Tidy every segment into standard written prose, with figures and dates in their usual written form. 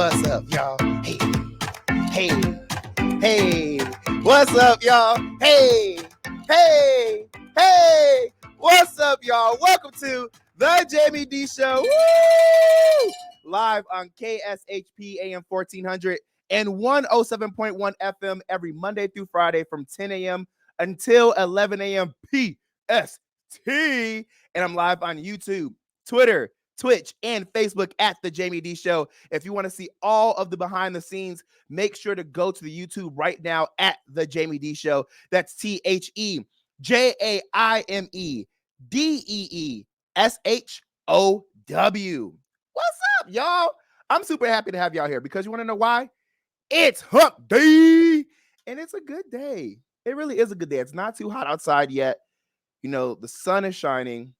What's up, y'all? Hey, hey, hey. What's up, y'all? Hey, hey, hey. What's up, y'all? Welcome to the Jaime Dee Show. Woo! Live on KSHP AM 1400 and 107.1 FM every Monday through Friday from 10 a.m. until 11 a.m. PST. And I'm live on YouTube, Twitter, Twitch, and Facebook at the Jaime Dee Show. If you want to see all of the behind the scenes, make sure to go to the YouTube right now at the Jaime Dee Show. That's TheJaimeDeeshow. What's up, y'all? I'm super happy to have y'all here because you want to know why? It's Hump Day, and it's a good day. It really is a good day. It's not too hot outside yet. You know, the sun is shining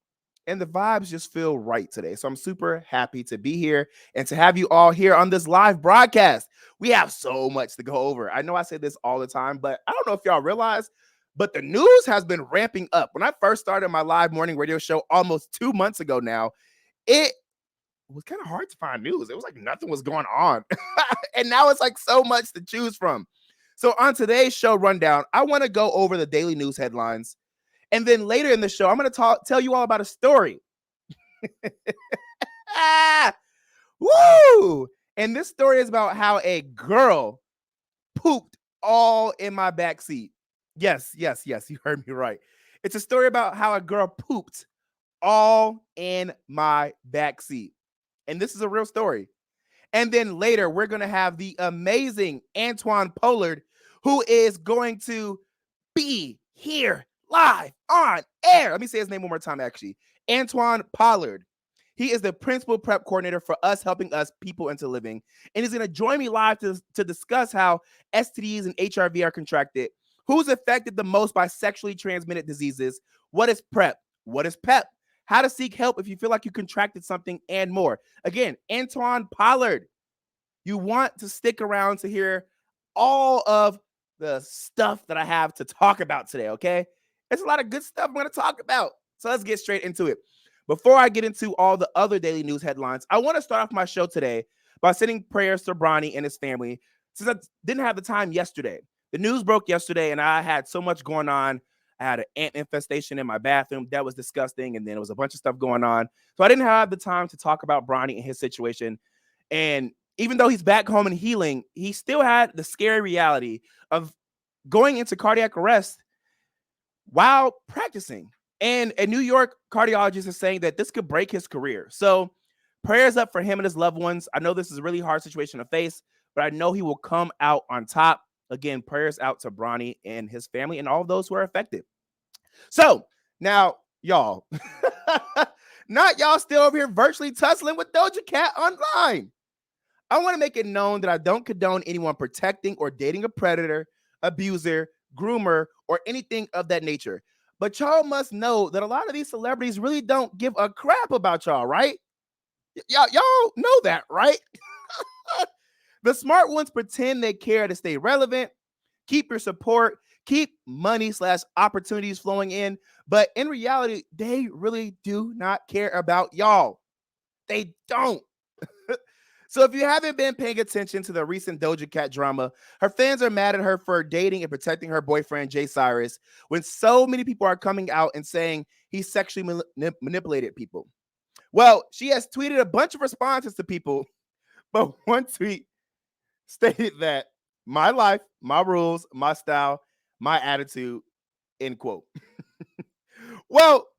and the vibes just feel right today. So I'm super happy to be here and to have you all here on this live broadcast. We have so much to go over. I know I say this all the time, but I don't know if y'all realize, but the news has been ramping up. When I first started my live morning radio show almost 2 months ago now, it was kind of hard to find news. It was like nothing was going on. And now it's like so much to choose from. So on today's show rundown, I want to go over the daily news headlines. And then later in the show, I'm going to tell you all about a story. Woo! And this story is about how a girl pooped all in my backseat. Yes, you heard me right. It's a story about how a girl pooped all in my backseat. And this is a real story. And then later, we're going to have the amazing Antoine Pollard, who is going to be here live on air. Let me say his name one more time, actually. Antoine Pollard. He is the principal prep coordinator for us, helping us people into living. And he's going to join me live to discuss how STDs and HIV are contracted, who's affected the most by sexually transmitted diseases, what is PrEP, what is PEP, how to seek help if you feel like you contracted something, and more. Again, Antoine Pollard. You want to stick around to hear all of the stuff that I have to talk about today, okay? There's a lot of good stuff I'm going to talk about. So let's get straight into it. Before I get into all the other daily news headlines, I want to start off my show today by sending prayers to Bronny and his family, since I didn't have the time yesterday. The news broke yesterday, and I had so much going on. I had an ant infestation in my bathroom. That was disgusting, and then there was a bunch of stuff going on. So I didn't have the time to talk about Bronny and his situation. And even though he's back home and healing, he still had the scary reality of going into cardiac arrest while practicing. And a New York cardiologist is saying that this could break his career. So prayers up for him and his loved ones. I know this is a really hard situation to face, but I know he will come out on top. Again, prayers out to Bronny and his family and all of those who are affected. So now, y'all, not y'all still over here virtually tussling with Doja Cat online. I want to make it known that I don't condone anyone protecting or dating a predator, abuser, groomer, or anything of that nature. But y'all must know that a lot of these celebrities really don't give a crap about y'all, right? Y'all know that, right? The smart ones pretend they care to stay relevant, keep your support, keep money/opportunities flowing in. But in reality, they really do not care about y'all. They don't. So if you haven't been paying attention to the recent Doja Cat drama, her fans are mad at her for dating and protecting her boyfriend, Jay Cyrus, when so many people are coming out and saying he sexually manipulated people. Well, she has tweeted a bunch of responses to people, but one tweet stated that my life, my rules, my style, my attitude, end quote. Well,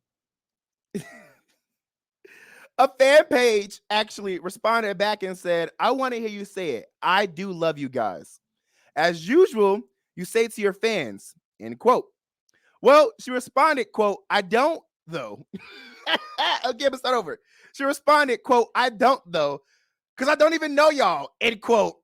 a fan page actually responded back and said, I want to hear you say it. I do love you guys. As usual, you say to your fans, end quote. Well, she responded, quote, I don't, though. Okay, let's start over. She responded, quote, I don't, though, because I don't even know y'all, end quote.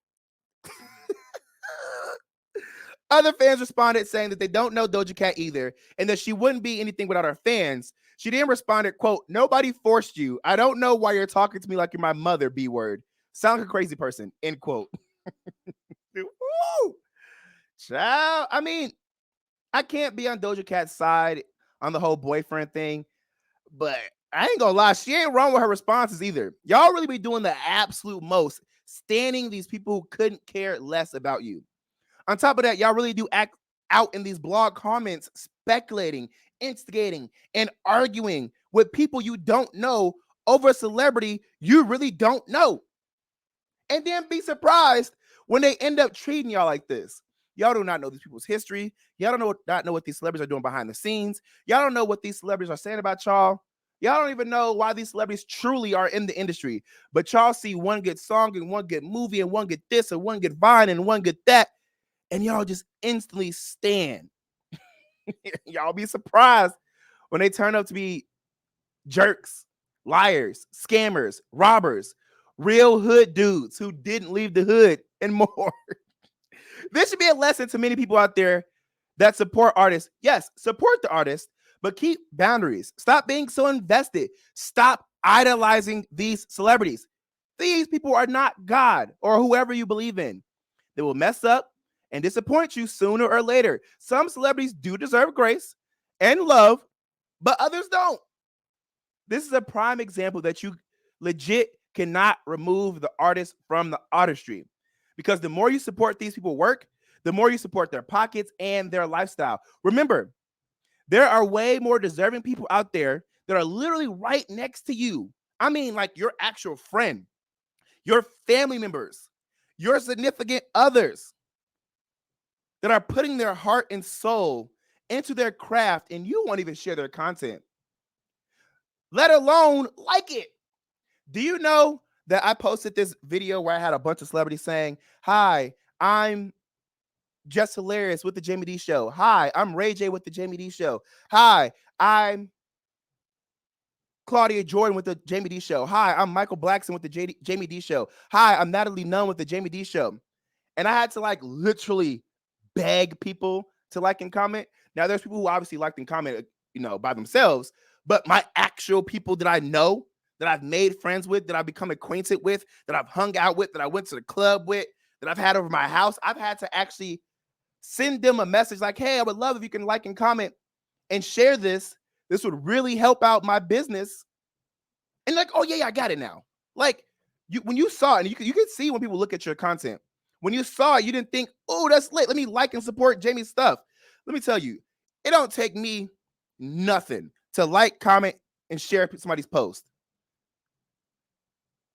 Other fans responded saying that they don't know Doja Cat either and that she wouldn't be anything without her fans. She then responded, quote, nobody forced you. I don't know why you're talking to me like you're my mother, B word. Sound like a crazy person, end quote. Woo! Child, I mean, I can't be on Doja Cat's side on the whole boyfriend thing, but I ain't gonna lie, she ain't wrong with her responses either. Y'all really be doing the absolute most standing these people who couldn't care less about you. On top of that, y'all really do act out in these blog comments, speculating, instigating, and arguing with people you don't know over a celebrity you really don't know. And then be surprised when they end up treating y'all like this. Y'all do not know these people's history. Y'all don't not know what these celebrities are doing behind the scenes. Y'all don't know what these celebrities are saying about y'all. Y'all don't even know why these celebrities truly are in the industry. But y'all see one good song and one good movie and one get this and one get Vine and one get that. And y'all just instantly stand. Y'all be surprised when they turn up to be jerks, liars, scammers, robbers, real hood dudes who didn't leave the hood, and more. This should be a lesson to many people out there that support artists. Yes, support the artist, but keep boundaries. Stop being so invested. Stop idolizing these celebrities. These people are not God or whoever you believe in. They will mess up and disappoint you sooner or later. Some celebrities do deserve grace and love, but others don't. This is a prime example that you legit cannot remove the artist from the artistry. Because the more you support these people work, the more you support their pockets and their lifestyle. Remember, there are way more deserving people out there that are literally right next to you. I mean, like your actual friend, your family members, your significant others that are putting their heart and soul into their craft, and you won't even share their content, let alone like it. Do you know that I posted this video where I had a bunch of celebrities saying, "Hi, I'm Just Hilarious with the Jaime Dee Show. Hi, I'm Ray J with the Jaime Dee Show. Hi, I'm Claudia Jordan with the Jaime Dee Show. Hi, I'm Michael Blackson with the Jaime Dee Show. Hi, I'm Natalie Nunn with the Jaime Dee Show." And I had to like literally beg people to like and comment. Now, there's people who obviously liked and comment, by themselves, but my actual people that I know, that I've made friends with, that I've become acquainted with, that I've hung out with, that I went to the club with, that I've had over my house, I've had to actually send them a message like, "Hey, I would love if you can like and comment and share this. This would really help out my business." And like, "Oh yeah, I got it now." Like when you saw it, and you can see when people look at your content. When you saw it, you didn't think, "Oh, that's lit. Let me like and support Jamie's stuff." Let me tell you, it don't take me nothing to like, comment, and share somebody's post.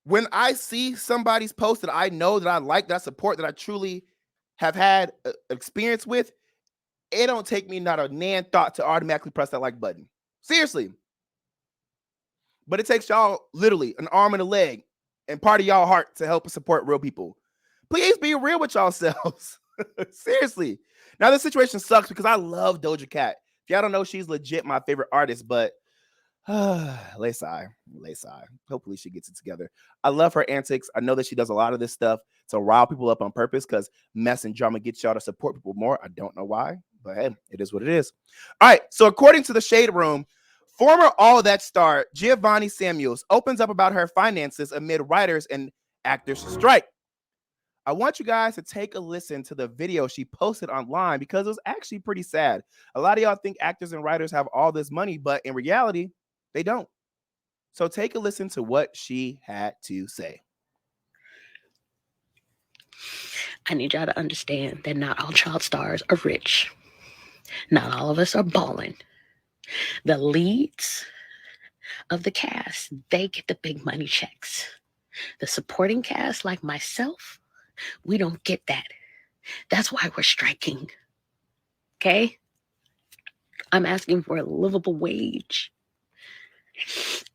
When I see somebody's post that I know, that I like, that I support, that I truly have had experience with, it don't take me not a nan thought to automatically press that like button. Seriously. But it takes y'all literally an arm and a leg and part of y'all heart to help support real people. Please be real with yourselves. Seriously. Now, this situation sucks because I love Doja Cat. If y'all don't know, she's legit my favorite artist, but lay sigh. Hopefully she gets it together. I love her antics. I know that she does a lot of this stuff to rile people up on purpose because mess and drama gets y'all to support people more. I don't know why, but hey, it is what it is. All right. So according to the Shade Room, former All That star Giovanni Samuels opens up about her finances amid writers and actors strike. I want you guys to take a listen to the video she posted online because it was actually pretty sad. A lot of y'all think actors and writers have all this money, but in reality, they don't. So take a listen to what she had to say. I need y'all to understand that not all child stars are rich. Not all of us are balling. The leads of the cast, they get the big money checks. The supporting cast, like myself, we don't get that. That's why we're striking. Okay? I'm asking for a livable wage.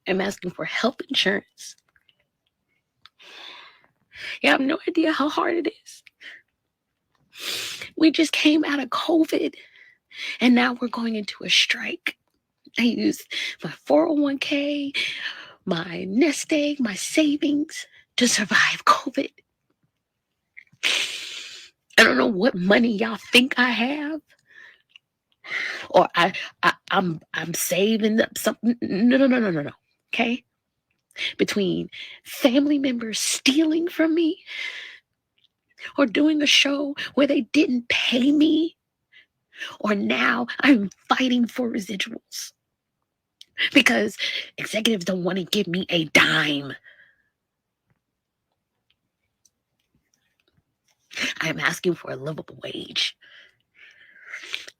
I'm asking for health insurance. You have no idea how hard it is. We just came out of COVID and now we're going into a strike. I used my 401k, my nest egg, my savings to survive COVID. I don't know what money y'all think I have, or I'm saving up something. No. Okay, between family members stealing from me, or doing a show where they didn't pay me, or now I'm fighting for residuals because executives don't want to give me a dime. I am asking for a livable wage.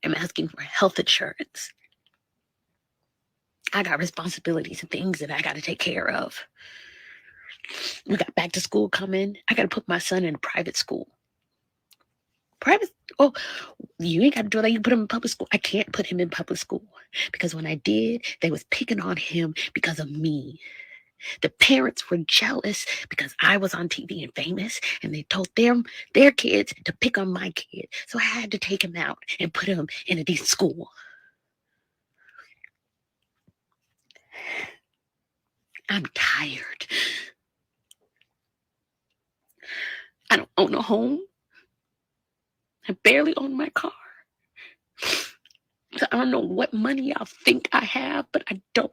I'm asking for health insurance. I got responsibilities and things that I got to take care of. We got back to school coming. I got to put my son in a private school. Private, oh, you ain't got to do that. You put him in public school. I can't put him in public school because when I did, they was picking on him because of me. The parents were jealous because I was on TV and famous, and they told their kids to pick on my kid. So I had to take him out and put him in a decent school. I'm tired. I don't own a home. I barely own my car. So I don't know what money y'all think I have, but I don't.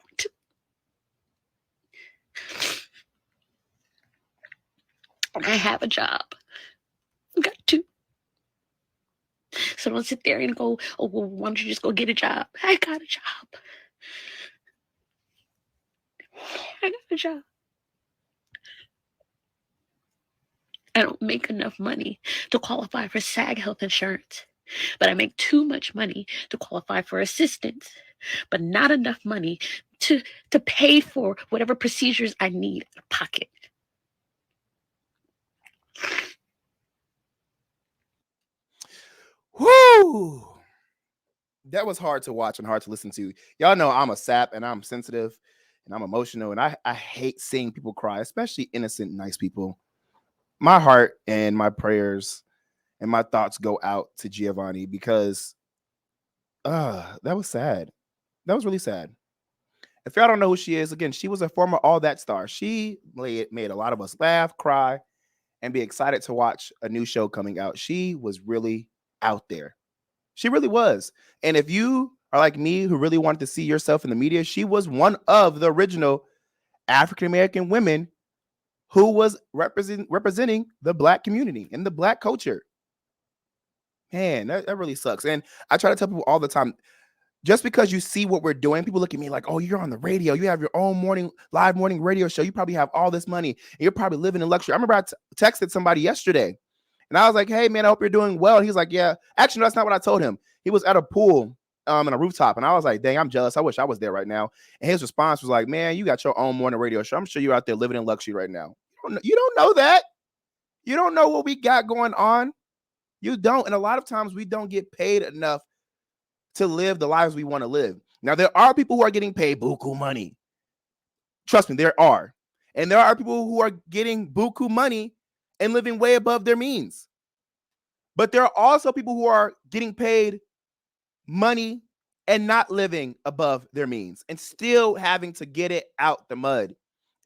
I have a job. I got to. So don't sit there and go, oh, well, why don't you just go get a job? I got a job. I got a job. I don't make enough money to qualify for SAG health insurance, but I make too much money to qualify for assistance, but not enough money to pay for whatever procedures I need out of pocket. Whoo! That was hard to watch and hard to listen to. Y'all know I'm a sap and I'm sensitive and I'm emotional and I hate seeing people cry, especially innocent, nice people. My heart and my prayers and my thoughts go out to Giovanni because that was sad. That was really sad. If y'all don't know who she is, again, she was a former All That star. She made a lot of us laugh, cry, and be excited to watch a new show coming out. She was really out there. She really was. And if you are like me, who really wanted to see yourself in the media, she was one of the original African American women who was representing the Black community and the Black culture. Man, that really sucks. And I try to tell people all the time, just because you see what we're doing, people look at me like, oh, you're on the radio. You have your own live morning radio show. You probably have all this money. And you're probably living in luxury. I remember I texted somebody yesterday and I was like, hey, man, I hope you're doing well. And he's like, yeah. Actually, no, that's not what I told him. He was at a pool in a rooftop. And I was like, dang, I'm jealous. I wish I was there right now. And his response was like, man, you got your own morning radio show. I'm sure you're out there living in luxury right now. You don't know that. You don't know what we got going on. You don't. And a lot of times we don't get paid enough to live the lives we want to live. Now, there are people who are getting paid buku money. Trust me, there are. And there are people who are getting buku money and living way above their means. But there are also people who are getting paid money and not living above their means and still having to get it out the mud.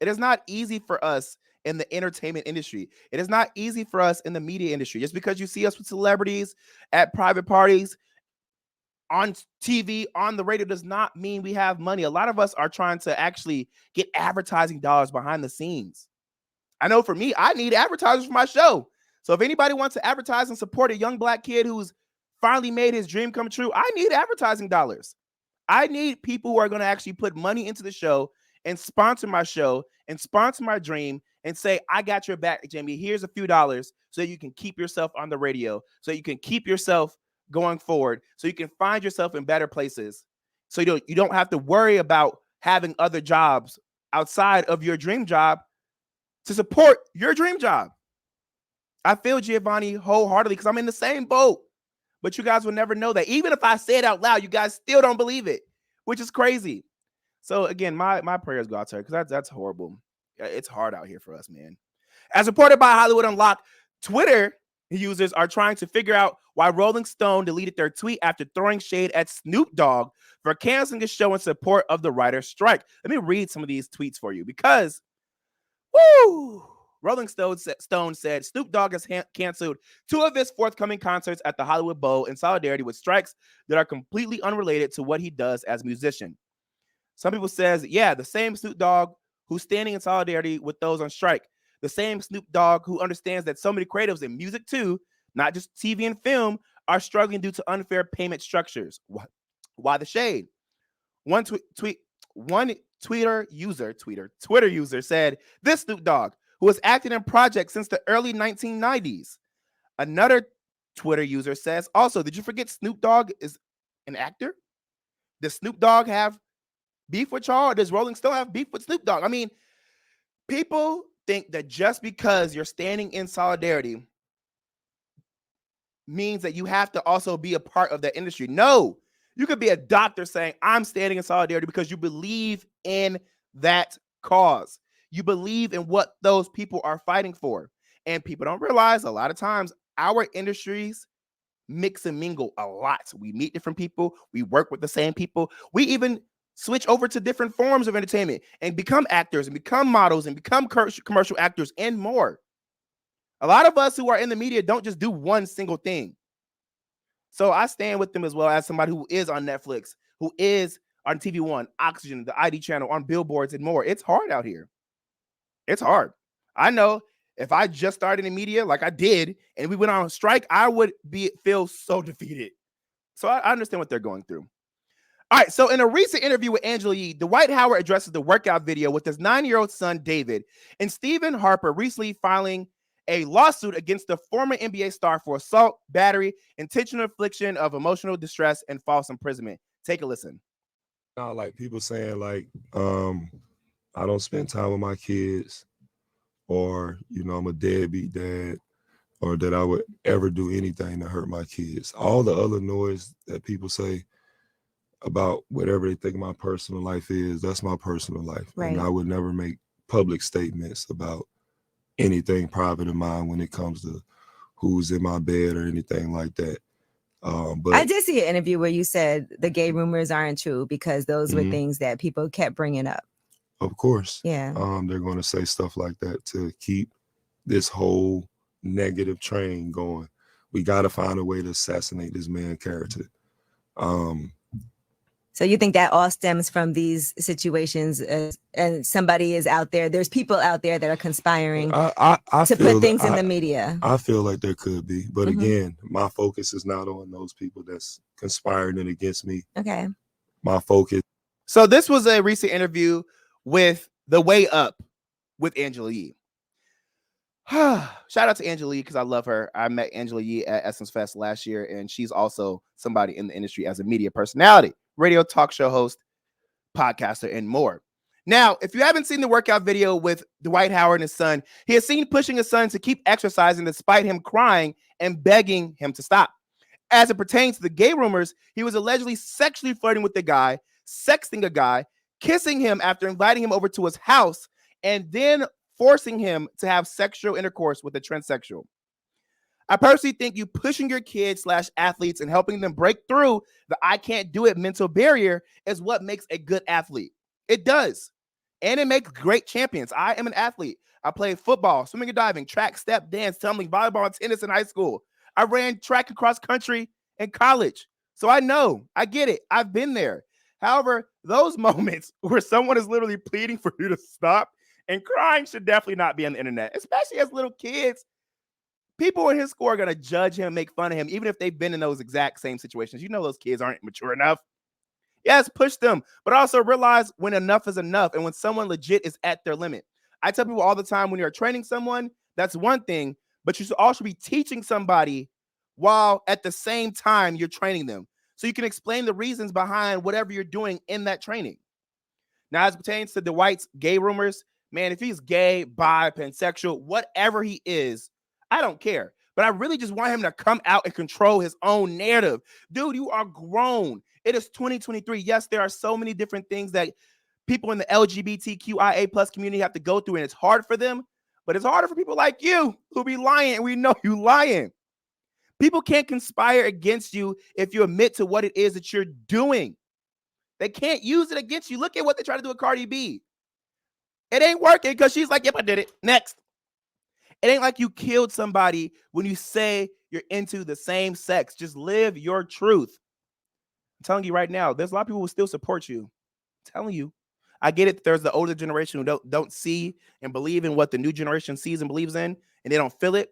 It is not easy for us in the entertainment industry. It is not easy for us in the media industry. Just because you see us with celebrities at private parties, on TV, on the radio, does not mean we have money. A lot of us are trying to actually get advertising dollars behind the scenes. I know for me, I need advertisers for my show. So if anybody wants to advertise and support a young Black kid who's finally made his dream come true, I need advertising dollars. I need people who are going to actually put money into the show and sponsor my show and sponsor my dream and say, I got your back, Jamie. Here's a few dollars so you can keep yourself on the radio, so you can keep yourself going forward, so you can find yourself in better places, so you don't have to worry about having other jobs outside of your dream job to support your dream job. I feel Giovanni wholeheartedly because I'm in the same boat, but you guys will never know that. Even if I say it out loud, you guys still don't believe it, which is crazy. So again, my prayers go out to her because that's horrible. It's hard out here for us, man. As reported by Hollywood Unlocked, Twitter users are trying to figure out why Rolling Stone deleted their tweet after throwing shade at Snoop Dogg for canceling a show in support of the writer's strike. Let me read some of these tweets for you because, woo! Rolling Stone said Snoop Dogg has canceled 2 of his forthcoming concerts at the Hollywood Bowl in solidarity with strikes that are completely unrelated to what he does as a musician. Some people says, yeah, the same Snoop Dogg who's standing in solidarity with those on strike. The same Snoop Dogg who understands that so many creatives in music too, not just TV and film, are struggling due to unfair payment structures. Why the shade? One Twitter user said, this Snoop Dogg, who has acted in projects since the early 1990s, Another Twitter user says, also, did you forget Snoop Dogg is an actor? Does Snoop Dogg have beef with y'all? Or does Rolling Stone have beef with Snoop Dogg? I mean, people think that just because you're standing in solidarity means that you have to also be a part of that industry. No, you could be a doctor saying, I'm standing in solidarity because you believe in that cause. You believe in what those people are fighting for. And people don't realize a lot of times our industries mix and mingle a lot. We meet different people. We work with the same people. We even switch over to different forms of entertainment and become actors and become models and become commercial actors and more. A lot of us who are in the media don't just do one single thing. So I stand with them as well as somebody who is on Netflix, who is on TV One, Oxygen, the ID channel, on billboards and more. It's hard out here. It's hard. I know if I just started in media like I did and we went on strike, I would feel so defeated. So I understand what they're going through. All right, so in a recent interview with Angela Yee, Dwight Howard addresses the workout video with his 9-year-old son, David, and Stephen Harper recently filing a lawsuit against the former NBA star for assault, battery, intentional infliction of emotional distress, and false imprisonment. Take a listen. Like people saying like, I don't spend time with my kids, or, I'm a deadbeat dad, or that I would ever do anything to hurt my kids. All the other noise that people say about whatever they think my personal life is, that's my personal life. Right. And I would never make public statements about anything private of mine when it comes to who's in my bed or anything like that. But I did see an interview where you said the gay rumors aren't true because those were things that people kept bringing up. Of course. Yeah. They're going to say stuff like that to keep this whole negative train going. We got to find a way to assassinate this man's character. So you think that all stems from these situations, and somebody is out there? There's people out there that are conspiring I to put things in the media. I feel like there could be, but again, my focus is not on those people that's conspiring it against me. Okay. My focus. So this was a recent interview with The Way Up with Angela Yee. Shout out to Angela Yee because I love her. I met Angela Yee at Essence Fest last year, and she's also somebody in the industry as a media personality, radio talk show host, podcaster, and more. Now, if you haven't seen the workout video with Dwight Howard and his son, he is seen pushing his son to keep exercising despite him crying and begging him to stop. As it pertains to the gay rumors, he was allegedly sexually flirting with the guy, sexting a guy, kissing him after inviting him over to his house, and then forcing him to have sexual intercourse with a transsexual. I personally think you pushing your kids / athletes and helping them break through the I can't do it mental barrier is what makes a good athlete. It does. And it makes great champions. I am an athlete. I played football, swimming and diving, track, step, dance, tumbling, volleyball, and tennis in high school. I ran track and cross country in college. So I know, I get it. I've been there. However, those moments where someone is literally pleading for you to stop and crying should definitely not be on the internet, especially as little kids. People in his school are going to judge him, make fun of him, even if they've been in those exact same situations. You know those kids aren't mature enough. Yes, push them, but also realize when enough is enough and when someone legit is at their limit. I tell people all the time, when you're training someone, that's one thing, but you should also be teaching somebody while at the same time you're training them. So you can explain the reasons behind whatever you're doing in that training. Now, as it pertains to Dwight's gay rumors, man, if he's gay, bi, pansexual, whatever he is, I don't care. But I really just want him to come out and control his own narrative. Dude, you are grown. It is 2023. Yes, there are so many different things that people in the LGBTQIA plus community have to go through, and it's hard for them. But it's harder for people like you who be lying, and we know you lying. People can't conspire against you if you admit to what it is that you're doing. They can't use it against you. Look at what they try to do with Cardi B. It ain't working because she's like, yep, I did it. Next. It ain't like you killed somebody when you say you're into the same sex. Just live your truth. I'm telling you right now, there's a lot of people who still support you. I'm telling you. I get it. There's the older generation who don't see and believe in what the new generation sees and believes in, and they don't feel it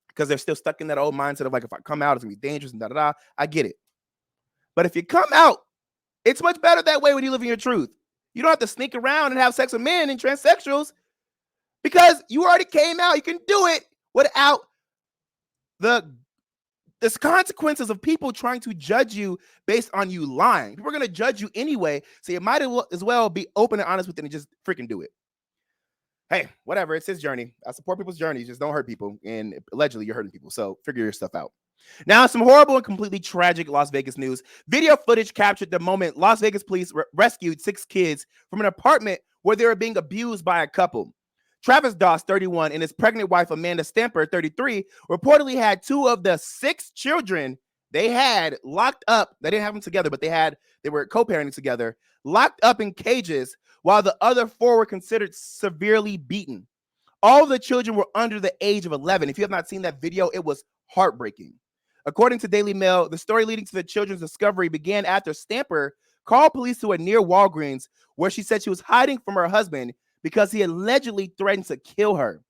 because they're still stuck in that old mindset of like, if I come out, it's going to be dangerous and da-da-da. I get it. But if you come out, it's much better that way when you live in your truth. You don't have to sneak around and have sex with men and transsexuals because you already came out. You can do it without the consequences of people trying to judge you based on you lying. People are going to judge you anyway, so you might as well be open and honest with it and just freaking do it. Hey, whatever. It's his journey. I support people's journeys. Just don't hurt people. And allegedly, you're hurting people. So figure your stuff out. Now, some horrible and completely tragic Las Vegas news. Video footage captured the moment Las Vegas police rescued 6 kids from an apartment where they were being abused by a couple. Travis Doss, 31, and his pregnant wife, Amanda Stamper, 33, reportedly had 2 of the 6 children they had locked up. They didn't have them together, but they were co-parenting together, locked up in cages, while the other 4 were considered severely beaten. All of the children were under the age of 11. If you have not seen that video, it was heartbreaking. According to Daily Mail, the story leading to the children's discovery began after Stamper called police to a near Walgreens, where she said she was hiding from her husband because he allegedly threatened to kill her.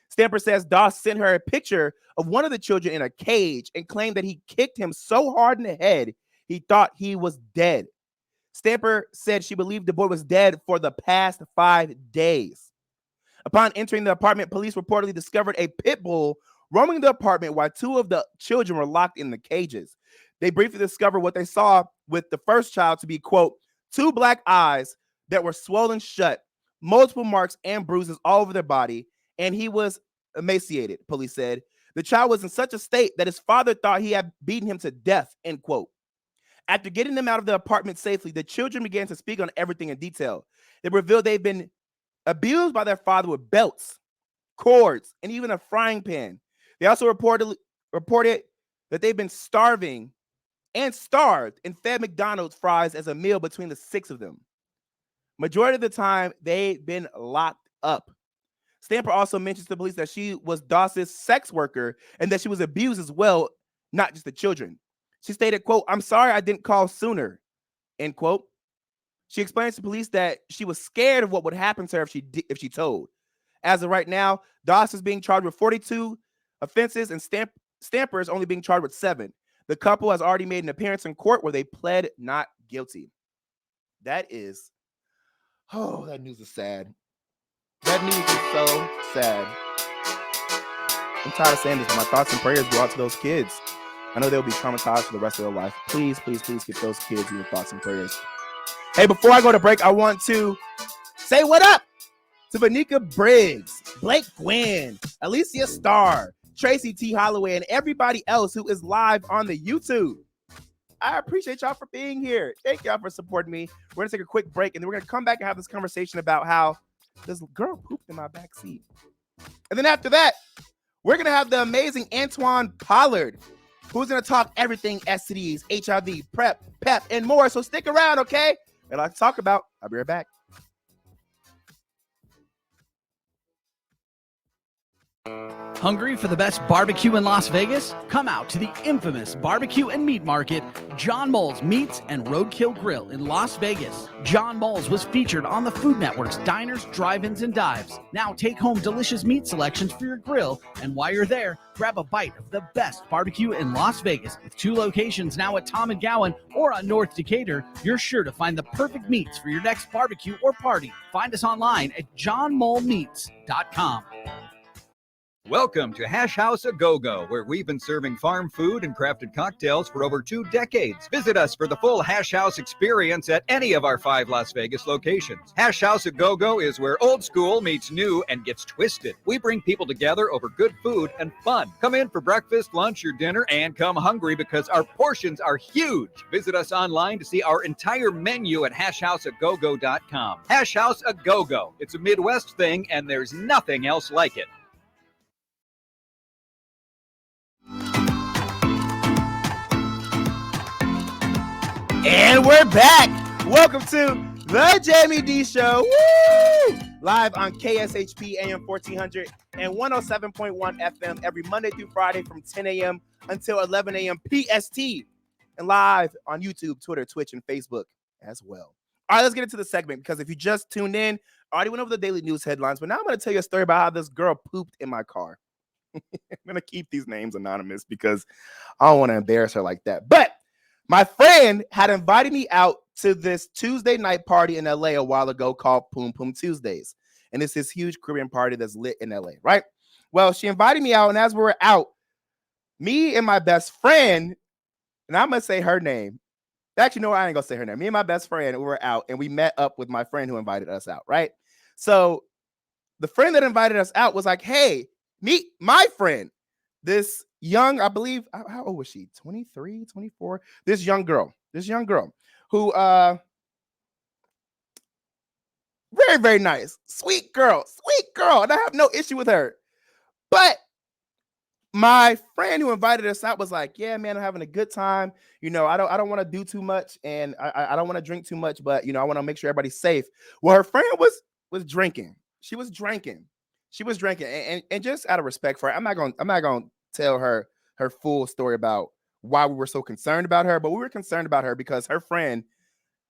Stamper says Doss sent her a picture of one of the children in a cage and claimed that he kicked him so hard in the head he thought he was dead. Stamper said she believed the boy was dead for the past 5 days. Upon entering the apartment, police reportedly discovered a pit bull roaming the apartment while 2 of the children were locked in the cages. They briefly discovered what they saw with the first child to be, quote, 2 black eyes that were swollen shut, multiple marks and bruises all over their body, and he was emaciated, police said. The child was in such a state that his father thought he had beaten him to death, end quote. After getting them out of the apartment safely, the children began to speak on everything in detail. They revealed they've been abused by their father with belts, cords, and even a frying pan. They also reported that they've been starved and fed McDonald's fries as a meal between the 6 of them. Majority of the time, they've been locked up. Stamper also mentions to police that she was Doss's sex worker and that she was abused as well, not just the children. She stated, quote, "I'm sorry I didn't call sooner," end quote. She explains to police that she was scared of what would happen to her if she told. As of right now, Doss is being charged with 42 offenses and Stamper is only being charged with 7. The couple has already made an appearance in court where they pled not guilty. That news is sad. That news is so sad. I'm tired of saying this, but my thoughts and prayers go out to those kids. I know they'll be traumatized for the rest of their life. Please, please, please get those kids in your thoughts and prayers. Hey, before I go to break, I want to say what up to Vanika Briggs, Blake Gwynn, Alicia Starr, Tracy T. Holloway, and everybody else who is live on the YouTube. I appreciate y'all for being here. Thank y'all for supporting me. We're going to take a quick break, and then we're going to come back and have this conversation about how this girl pooped in my backseat. And then after that, we're going to have the amazing Antoine Pollard, who's going to talk everything STDs, HIV, PrEP, PEP, and more. So stick around, okay? And I'll talk about. I'll be right back. Hungry for the best barbecue in Las Vegas? Come out to the infamous barbecue and meat market, John Mole's Meats and Roadkill Grill in Las Vegas. John Mole's was featured on the Food Network's Diners, Drive-Ins, and Dives. Now take home delicious meat selections for your grill, and while you're there, grab a bite of the best barbecue in Las Vegas. With 2 locations now at Tom and Gowan or on North Decatur, you're sure to find the perfect meats for your next barbecue or party. Find us online at johnmolemeats.com. Welcome to Hash House A Go-Go, where we've been serving farm food and crafted cocktails for over 2 decades. Visit us for the full Hash House experience at any of our 5 Las Vegas locations. Hash House A Go-Go is where old school meets new and gets twisted. We bring people together over good food and fun. Come in for breakfast, lunch, or dinner, and come hungry because our portions are huge. Visit us online to see our entire menu at hashhouseagogo.com. Hash House A Go-Go. It's a Midwest thing, and there's nothing else like it. And we're back. Welcome to the Jaime Dee Show. Woo! Live on KSHP AM 1400 and 107.1 FM every Monday through Friday from 10 a.m. until 11 a.m. PST. And live on YouTube, Twitter, Twitch, and Facebook as well. All right, let's get into the segment because if you just tuned in, I already went over the daily news headlines, but now I'm going to tell you a story about how this girl pooped in my car. I'm going to keep these names anonymous because I don't want to embarrass her like that. But my friend had invited me out to this Tuesday night party in LA a while ago called Poom Poom Tuesdays. And it's this huge Caribbean party that's lit in LA, right? Well, she invited me out, and as we were out, me and my best friend, and I'm gonna say her name. Actually, no, I ain't gonna say her name. Me and my best friend, we were out and we met up with my friend who invited us out, right? So the friend that invited us out was like, hey, meet my friend. This young, I believe, how old was she? 23, 24? This young girl who very, very nice, sweet girl. And I have no issue with her. But my friend who invited us out was like, yeah, man, I'm having a good time. You know, I don't want to do too much and I don't want to drink too much, but you know, I want to make sure everybody's safe. Well, her friend was drinking. She was drinking. And just out of respect for her, I'm not gonna tell her full story about why we were so concerned about her, but we were concerned about her because her friend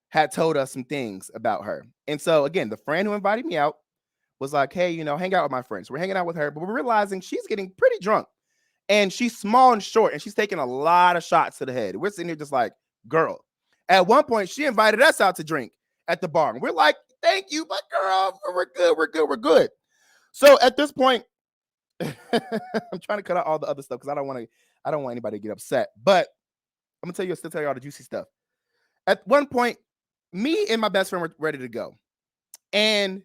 had told us some things about her. And so again, the friend who invited me out was like, hey, you know, hang out with my friends. We're hanging out with her, but we're realizing she's getting pretty drunk. And she's small and short, and she's taking a lot of shots to the head. We're sitting here just like, girl. At one point, she invited us out to drink at the bar. And we're like, thank you, but girl, we're good. So at this point, I'm trying to cut out all the other stuff because I don't want anybody to get upset. But I'm gonna still tell you all the juicy stuff. At one point, me and my best friend were ready to go. And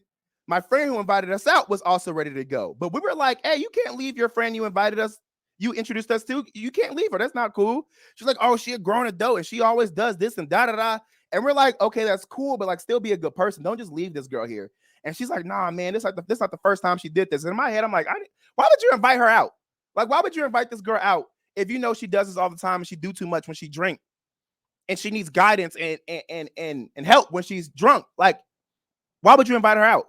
my friend who invited us out was also ready to go. But we were like, hey, you can't leave your friend you introduced us to. You can't leave her. That's not cool. She's like, oh, she a grown adult and she always does this and da. And we're like, okay, that's cool, but like still be a good person. Don't just leave this girl here. And she's like, nah, man, this not the first time she did this. And in my head, I'm like, why would you invite her out? Like, why would you invite this girl out if you know she does this all the time and she do too much when she drink and she needs guidance and help when she's drunk? Like, why would you invite her out?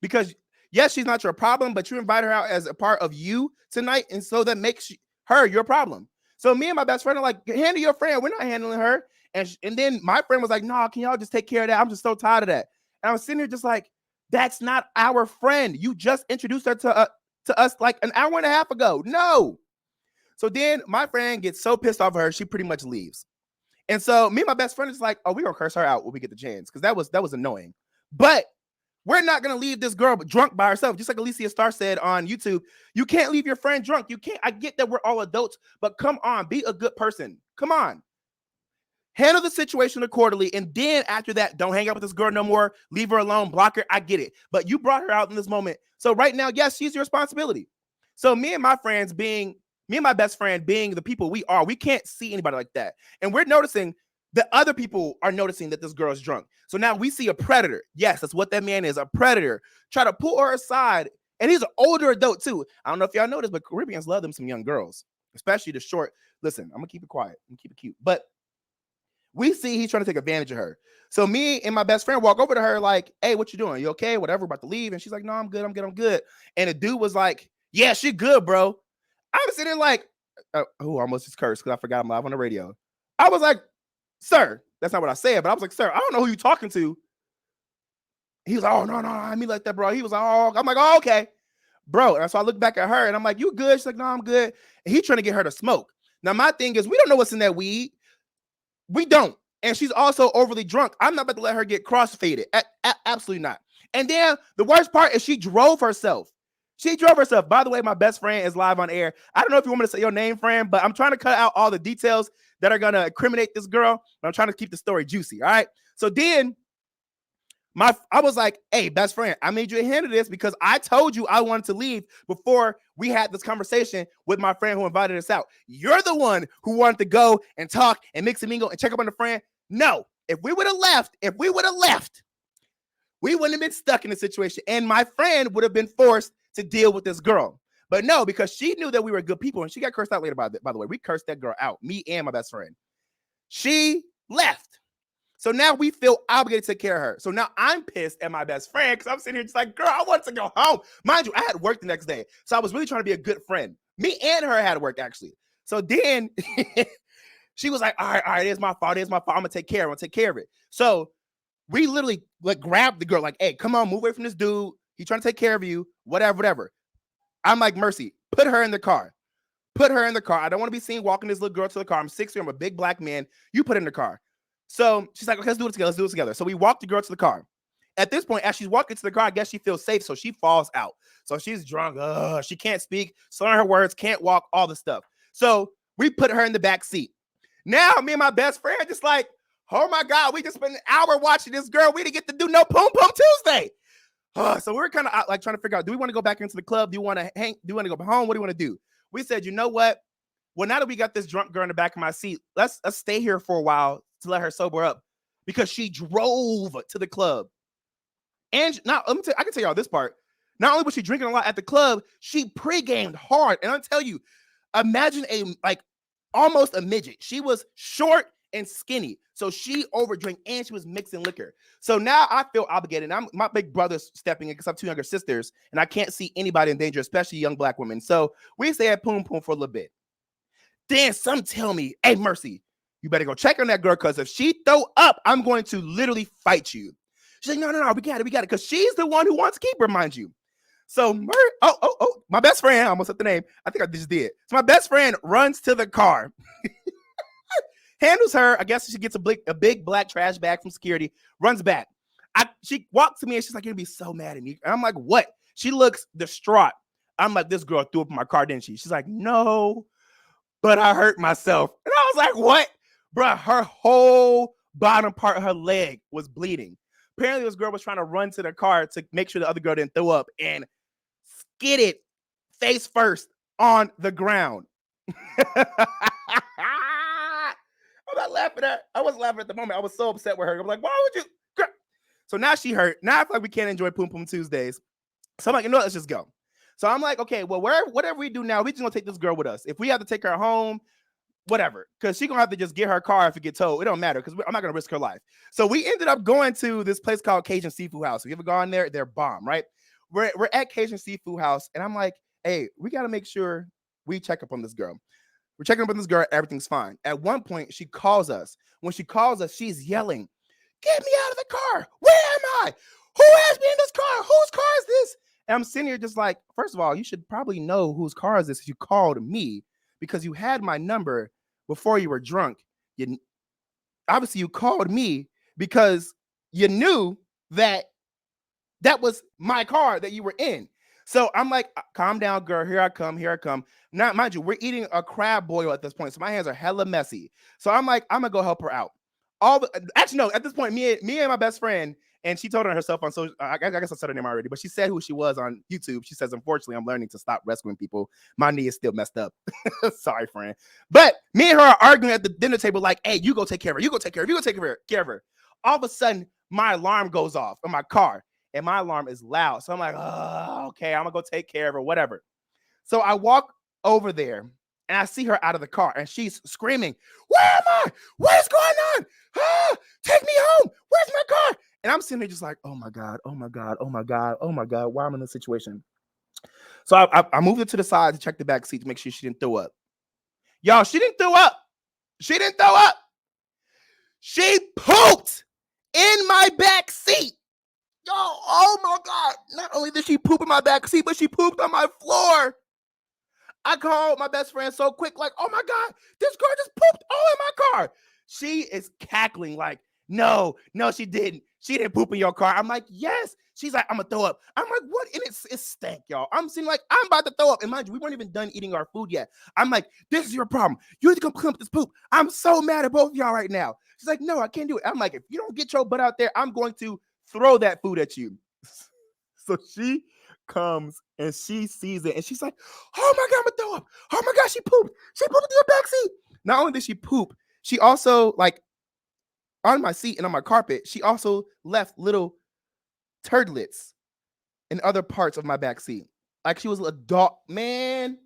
Because yes, she's not your problem, but you invite her out as a part of you tonight. And so that makes her your problem. So me and my best friend are like, handle your friend. We're not handling her. And then my friend was like, no, can y'all just take care of that? I'm just so tired of that. And I was sitting here just like, that's not our friend. You just introduced her to us like an hour and a half ago. No. So then my friend gets so pissed off of her, she pretty much leaves. And so me and my best friend is like, oh, we're going to curse her out when we get the chance. Because that was annoying. But we're not going to leave this girl drunk by herself. Just like Alicia Starr said on YouTube, you can't leave your friend drunk. You can't. I get that we're all adults, but come on, be a good person. Come on. Handle the situation accordingly. And then after that, don't hang out with this girl no more. Leave her alone. Block her. I get it. But you brought her out in this moment. So right now, yes, she's your responsibility. So me and my best friend being the people we are, we can't see anybody like that. And we're noticing that other people are noticing that this girl is drunk. So now we see a predator. Yes, that's what that man is, a predator. Try to pull her aside. And he's an older adult too. I don't know if y'all know this, but Caribbeans love them some young girls, especially the short. Listen, I'm going to keep it quiet. I'm going to keep it cute. But we see he's trying to take advantage of her. So me and my best friend walk over to her like, hey, what you doing? You okay? Whatever, about to leave. And she's like, no, I'm good. And the dude was like, yeah, she good, bro. I was sitting there like, almost just cursed because I forgot I'm live on the radio. I was like, sir, that's not what I said, but I was like, sir, I don't know who you talking to. He was like, oh, no, I mean like that, bro. He was like, oh, I'm like, oh, okay, bro. And so I look back at her and I'm like, you good? She's like, no, I'm good. And he's trying to get her to smoke. Now, my thing is, we don't know what's in that weed. We don't. And she's also overly drunk. I'm not about to let her get crossfaded. Absolutely not. And then the worst part is she drove herself. By the way, my best friend is live on air. I don't know if you want me to say your name, friend, but I'm trying to cut out all the details that are going to incriminate this girl. But I'm trying to keep the story juicy. All right. So then I was like, hey, best friend, I made you a hand of this because I told you I wanted to leave before we had this conversation with my friend who invited us out. You're the one who wanted to go and talk and mix and mingle and check up on the friend. No, if we would have left, we wouldn't have been stuck in the situation. And my friend would have been forced to deal with this girl. But no, because she knew that we were good people and she got cursed out later, by the way. We cursed that girl out, me and my best friend. She left. So now we feel obligated to take care of her. So now I'm pissed at my best friend because I'm sitting here just like, girl, I want to go home. Mind you, I had work the next day. So I was really trying to be a good friend. Me and her had work, actually. So then she was like, all right, it's my fault. I'm going to take care of it. So we literally like grabbed the girl like, hey, come on, move away from this dude. He's trying to take care of you, whatever. I'm like, Mercy, put her in the car. I don't want to be seen walking this little girl to the car. I'm 6'3", I'm a big black man. You put her in the car. So she's like, okay, let's do it together. So we walk the girl to the car. At this point, as she's walking to the car, I guess she feels safe. So she falls out. So she's drunk. She can't speak, slurring her words, can't walk, all the stuff. So we put her in the back seat. Now me and my best friend just like, oh my God, we just spent an hour watching this girl. We didn't get to do no Poom Poom Tuesday. So we're kind of like trying to figure out, do we want to go back into the club? Do you want to hang? Do you want to go home? What do you want to do? We said, you know what? Well, now that we got this drunk girl in the back of my seat, let's stay here for a while to let her sober up, because she drove to the club. And now I can tell y'all this part. Not only was she drinking a lot at the club, she pre-gamed hard. And I'll tell you, imagine almost a midget. She was short and skinny. So she overdrank and she was mixing liquor. So now I feel obligated. My big brother's stepping in because I have two younger sisters and I can't see anybody in danger, especially young black women. So we stay at Poom Poom for a little bit. Then some tell me, hey, Mercy, you better go check on that girl, because if she throw up, I'm going to literally fight you. She's like, no, we got it. Because she's the one who wants to keep her, mind you. So, my best friend, I almost said the name. I think I just did. So my best friend runs to the car, handles her. I guess she gets a big black trash bag from security, runs back. She walks to me and she's like, you're going to be so mad at me. And I'm like, what? She looks distraught. I'm like, this girl threw up in my car, didn't she? She's like, no, but I hurt myself. And I was like, what? Bruh, her whole bottom part of her leg was bleeding. Apparently, this girl was trying to run to the car to make sure the other girl didn't throw up and skidded face first on the ground. I'm not laughing at her. I wasn't laughing at the moment. I was so upset with her. I'm like, why would you? So now she hurt. Now I feel like we can't enjoy Poom Poom Tuesdays. So I'm like, you know what? Let's just go. So I'm like, okay, well, whatever we do now, we just gonna take this girl with us. If we have to take her home, whatever, because she's gonna have to just get her car if it gets towed. It don't matter, because I'm not gonna risk her life. So we ended up going to this place called Cajun Seafood House. Have you ever gone there? They're bomb, right? We're at Cajun Seafood House, and I'm like, hey, we gotta make sure we check up on this girl. We're checking up on this girl. Everything's fine. At one point, she calls us. When she calls us, she's yelling, "Get me out of the car! Where am I? Who has me in this car? Whose car is this?" And I'm sitting here just like, first of all, you should probably know whose car is this if you called me, because you had my number before you were drunk. Obviously you called me because you knew that was my car that you were in. So I'm like, calm down, girl. Here I come. Now, mind you, we're eating a crab boil at this point, so my hands are hella messy. So I'm like, I'm gonna go help her out. Actually, no. At this point, me and my best friend, and she told her herself on social. I guess I said her name already, but she said who she was on YouTube. She says, unfortunately, I'm learning to stop rescuing people. My knee is still messed up. Sorry, friend. But me and her are arguing at the dinner table, like, hey, you go take care of her. You go take care of her. All of a sudden, my alarm goes off in my car, and my alarm is loud. So I'm like, oh, okay, I'm gonna go take care of her, whatever. So I walk over there, and I see her out of the car, and she's screaming, "Where am I? What is going on? Ah, take me home. Where's my car?" And I'm sitting there just like, oh my God, why am I in this situation? So I moved her to the side to check the back seat to make sure she didn't throw up. Y'all, she didn't throw up. She pooped in my back seat. Yo, oh my God. Not only did she poop in my back seat, but she pooped on my floor. I called my best friend so quick, like, oh my God, this girl just pooped all in my car. She is cackling like, no, she didn't. She didn't poop in your car. I'm like, yes. She's like, I'm gonna throw up. I'm like, what? And it stank, y'all. I'm seeing like, I'm about to throw up. And mind you, we weren't even done eating our food yet. I'm like, this is your problem. You need to come clean up this poop. I'm so mad at both of y'all right now. She's like, no, I can't do it. I'm like, if you don't get your butt out there, I'm going to throw that food at you. So she comes and she sees it and she's like, oh my God, I'm gonna throw up. Oh my God, she pooped. She pooped in your backseat. Not only did she poop, she also, like, on my seat and on my carpet, she also left little turdlets in other parts of my back seat. Like, she was a dog. Man,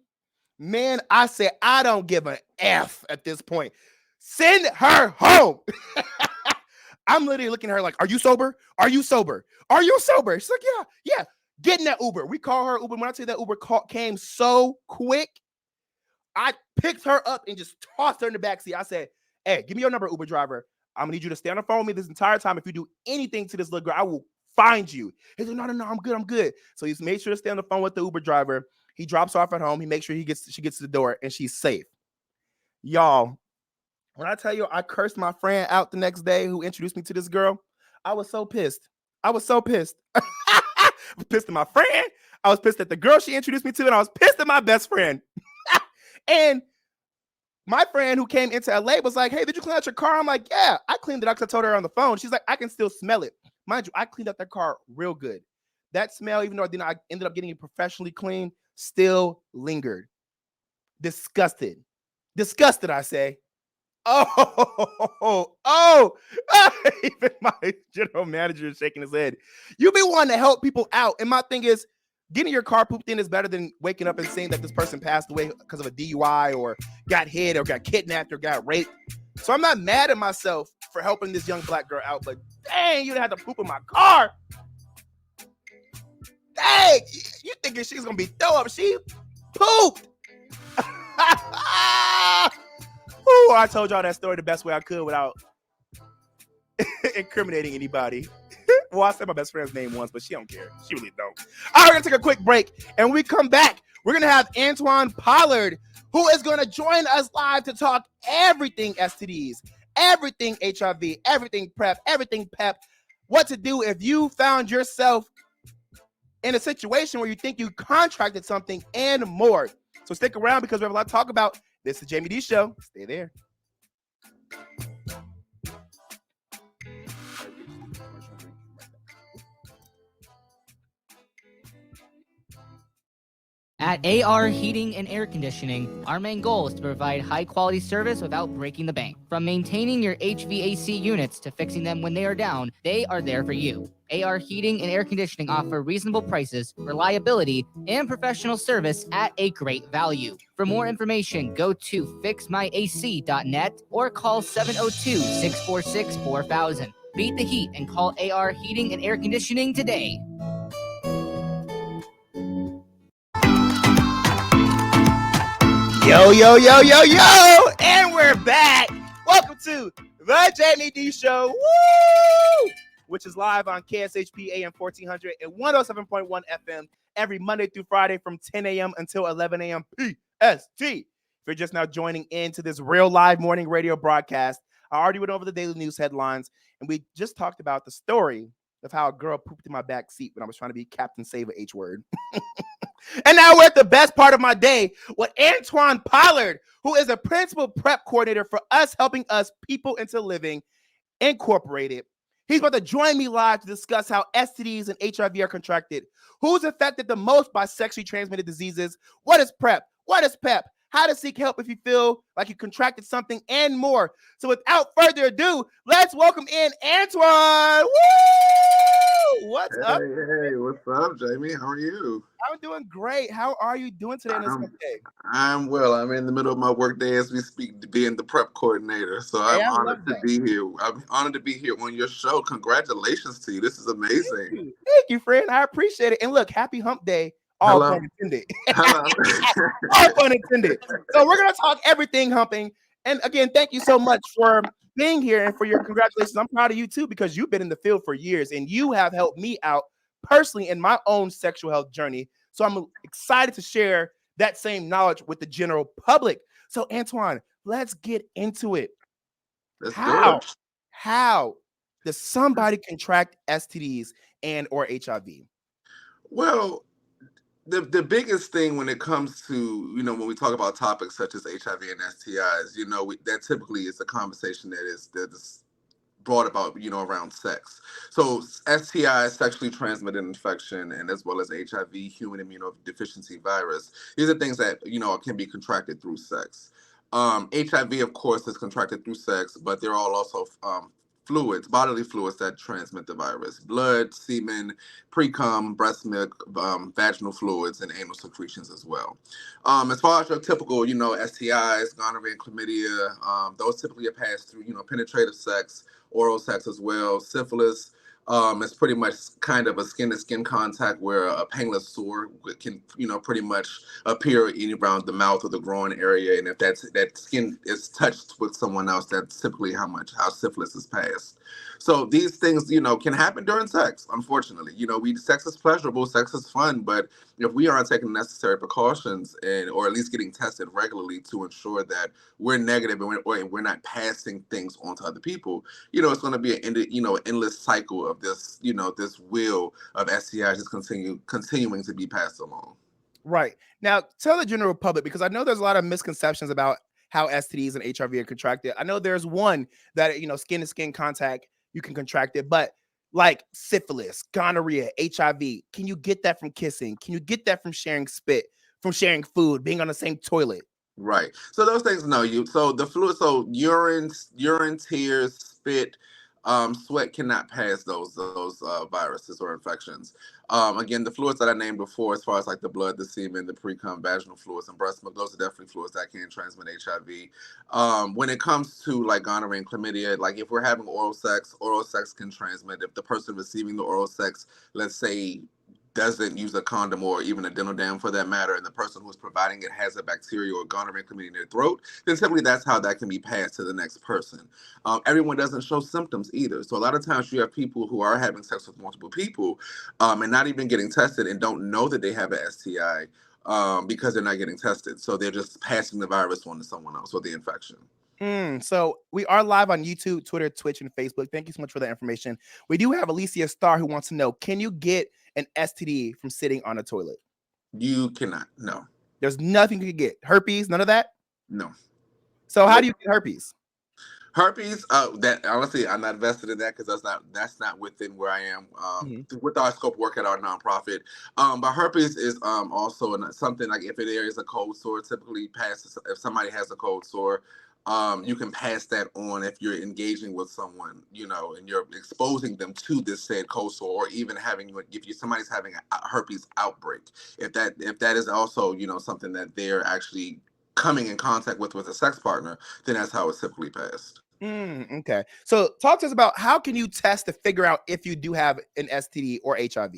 I said, I don't give an F at this point. Send her home. I'm literally looking at her like, are you sober? She's like, yeah. Get in that Uber. We call her Uber. When I tell you that Uber came so quick, I picked her up and just tossed her in the backseat. I said, hey, give me your number, Uber driver. I'm gonna need you to stay on the phone with me this entire time. If you do anything to this little girl, I will find you. He said, no, I'm good. So he's made sure to stay on the phone with the Uber driver. He drops her off at home. He makes sure she gets to the door and she's safe. Y'all, when I tell you I cursed my friend out the next day who introduced me to this girl, I was so pissed. I was pissed at my friend. I was pissed at the girl she introduced me to, and I was pissed at my best friend. And my friend who came into LA was like, hey, did you clean out your car? I'm like, yeah, I cleaned it out because I told her on the phone. She's like, I can still smell it. Mind you, I cleaned out that car real good. That smell, even though I ended up getting it professionally clean, still lingered. Disgusted, I say. Oh, even my general manager is shaking his head. You be wanting to help people out. And my thing is, getting your car pooped in is better than waking up and saying that this person passed away because of a DUI or got hit or got kidnapped or got raped. So I'm not mad at myself for helping this young black girl out, but dang, you had to poop in my car. Dang, you thinking she's going to be throw up. She pooped. Ooh, I told y'all that story the best way I could without incriminating anybody. Well, I said my best friend's name once, but she don't care. She really don't. All right, we're going to take a quick break. And when we come back, we're going to have Antoine Pollard, who is going to join us live to talk everything STDs, everything HIV, everything PrEP, everything PEP, what to do if you found yourself in a situation where you think you contracted something and more. So stick around because we have a lot to talk about. This is the Jaime Dee Show. Stay there. At AR Heating and Air Conditioning, our main goal is to provide high-quality service without breaking the bank. From maintaining your HVAC units to fixing them when they are down, they are there for you. AR Heating and Air Conditioning offer reasonable prices, reliability, and professional service at a great value. For more information, go to fixmyac.net or call 702-646-4000. Beat the heat and call AR Heating and Air Conditioning today. Yo, and we're back. Welcome to the Jaime Dee Show, woo! Which is live on KSHP AM 1400 and 107.1 FM every Monday through Friday from 10 a.m. until 11 a.m. PST. If you're just now joining into this real live morning radio broadcast, I already went over the daily news headlines, and we just talked about the story of how a girl pooped in my back seat when I was trying to be Captain Save a H word. And now we're at the best part of my day with Antoine Pollard, who is a principal prep coordinator for Us Helping Us People Into Living Incorporated. He's about to join me live to discuss how STDs and HIV are contracted, who's affected the most by sexually transmitted diseases, what is PrEP, what is PEP, how to seek help if you feel like you contracted something, and more. So without further ado, let's welcome in Antoine. Woo! What's up? Hey, what's up, Jamie? How are you? I'm doing great. How are you doing today on this day? I'm well. I'm in the middle of my work day as we speak, being the prep coordinator. So I'm honored to be here. I'm honored to be here on your show. Congratulations to you. This is amazing. Thank you, friend. I appreciate it. And look, happy hump day. All pun intended. All pun intended. So we're going to talk everything humping. And again, thank you so much for being here and for your congratulations. I'm proud of you too, because you've been in the field for years and you have helped me out personally in my own sexual health journey. So I'm excited to share that same knowledge with the general public. So Antoine, let's get into it. How does somebody contract STDs and or HIV? Well, the biggest thing when it comes to, when we talk about topics such as HIV and STIs, that typically is a conversation that is brought about, around sex. So STI, sexually transmitted infection, and as well as HIV, human immunodeficiency virus, these are things that, can be contracted through sex. HIV, of course, is contracted through sex, but there are also bodily fluids that transmit the virus: blood, semen, pre-cum, breast milk, vaginal fluids, and anal secretions as well. As far as your typical, STIs, gonorrhea, and chlamydia, those typically are passed through, penetrative sex, oral sex as well. Syphilis is pretty much kind of a skin-to-skin contact where a painless sore can, pretty much appear in around the mouth or the groin area. And if that skin is touched with someone else, that's typically how syphilis is passed. So these things, can happen during sex, unfortunately. Sex is pleasurable, sex is fun, but if we aren't taking necessary precautions or at least getting tested regularly to ensure that we're negative and we're not passing things on to other people, it's going to be an endless cycle of this, this wheel of STIs just continuing to be passed along. Right. Now, tell the general public, because I know there's a lot of misconceptions about how STDs and HIV are contracted. I know there's one that, skin to skin contact, you can contract it, but like syphilis, gonorrhea, HIV, can you get that from kissing? Can you get that from sharing spit, from sharing food, being on the same toilet? Right. So those things, no, so the fluid, so urine, tears, spit, sweat cannot pass those viruses or infections. Again, the fluids that I named before, as far as like the blood, the semen, the pre-cum, vaginal fluids, and breast milk, those are definitely fluids that can transmit HIV. When it comes to like gonorrhea and chlamydia, like if we're having oral sex can transmit. If the person receiving the oral sex, let's say, doesn't use a condom or even a dental dam for that matter, and the person who's providing it has a bacteria or gonorrhea chlamydia in their throat, then simply that's how that can be passed to the next person. Everyone doesn't show symptoms either. So a lot of times you have people who are having sex with multiple people and not even getting tested and don't know that they have an STI because they're not getting tested. So they're just passing the virus on to someone else or the infection. So we are live on YouTube, Twitter, Twitch, and Facebook. Thank you so much for that information. We do have Alicia Starr who wants to know, can you get an STD from sitting on a toilet? You cannot. No. There's nothing you can get. Herpes, none of that? No. So how do you get herpes? Herpes, that honestly, I'm not vested in that because that's not within where I am with our scope work at our nonprofit. But herpes is also something like if there is a cold sore, typically passes. If somebody has a cold sore, you can pass that on if you're engaging with someone, and you're exposing them to this said cold sore, or even if somebody's having a herpes outbreak. If that is also something that they're actually coming in contact with a sex partner, then that's how it's typically passed. Okay. So talk to us about how can you test to figure out if you do have an STD or HIV?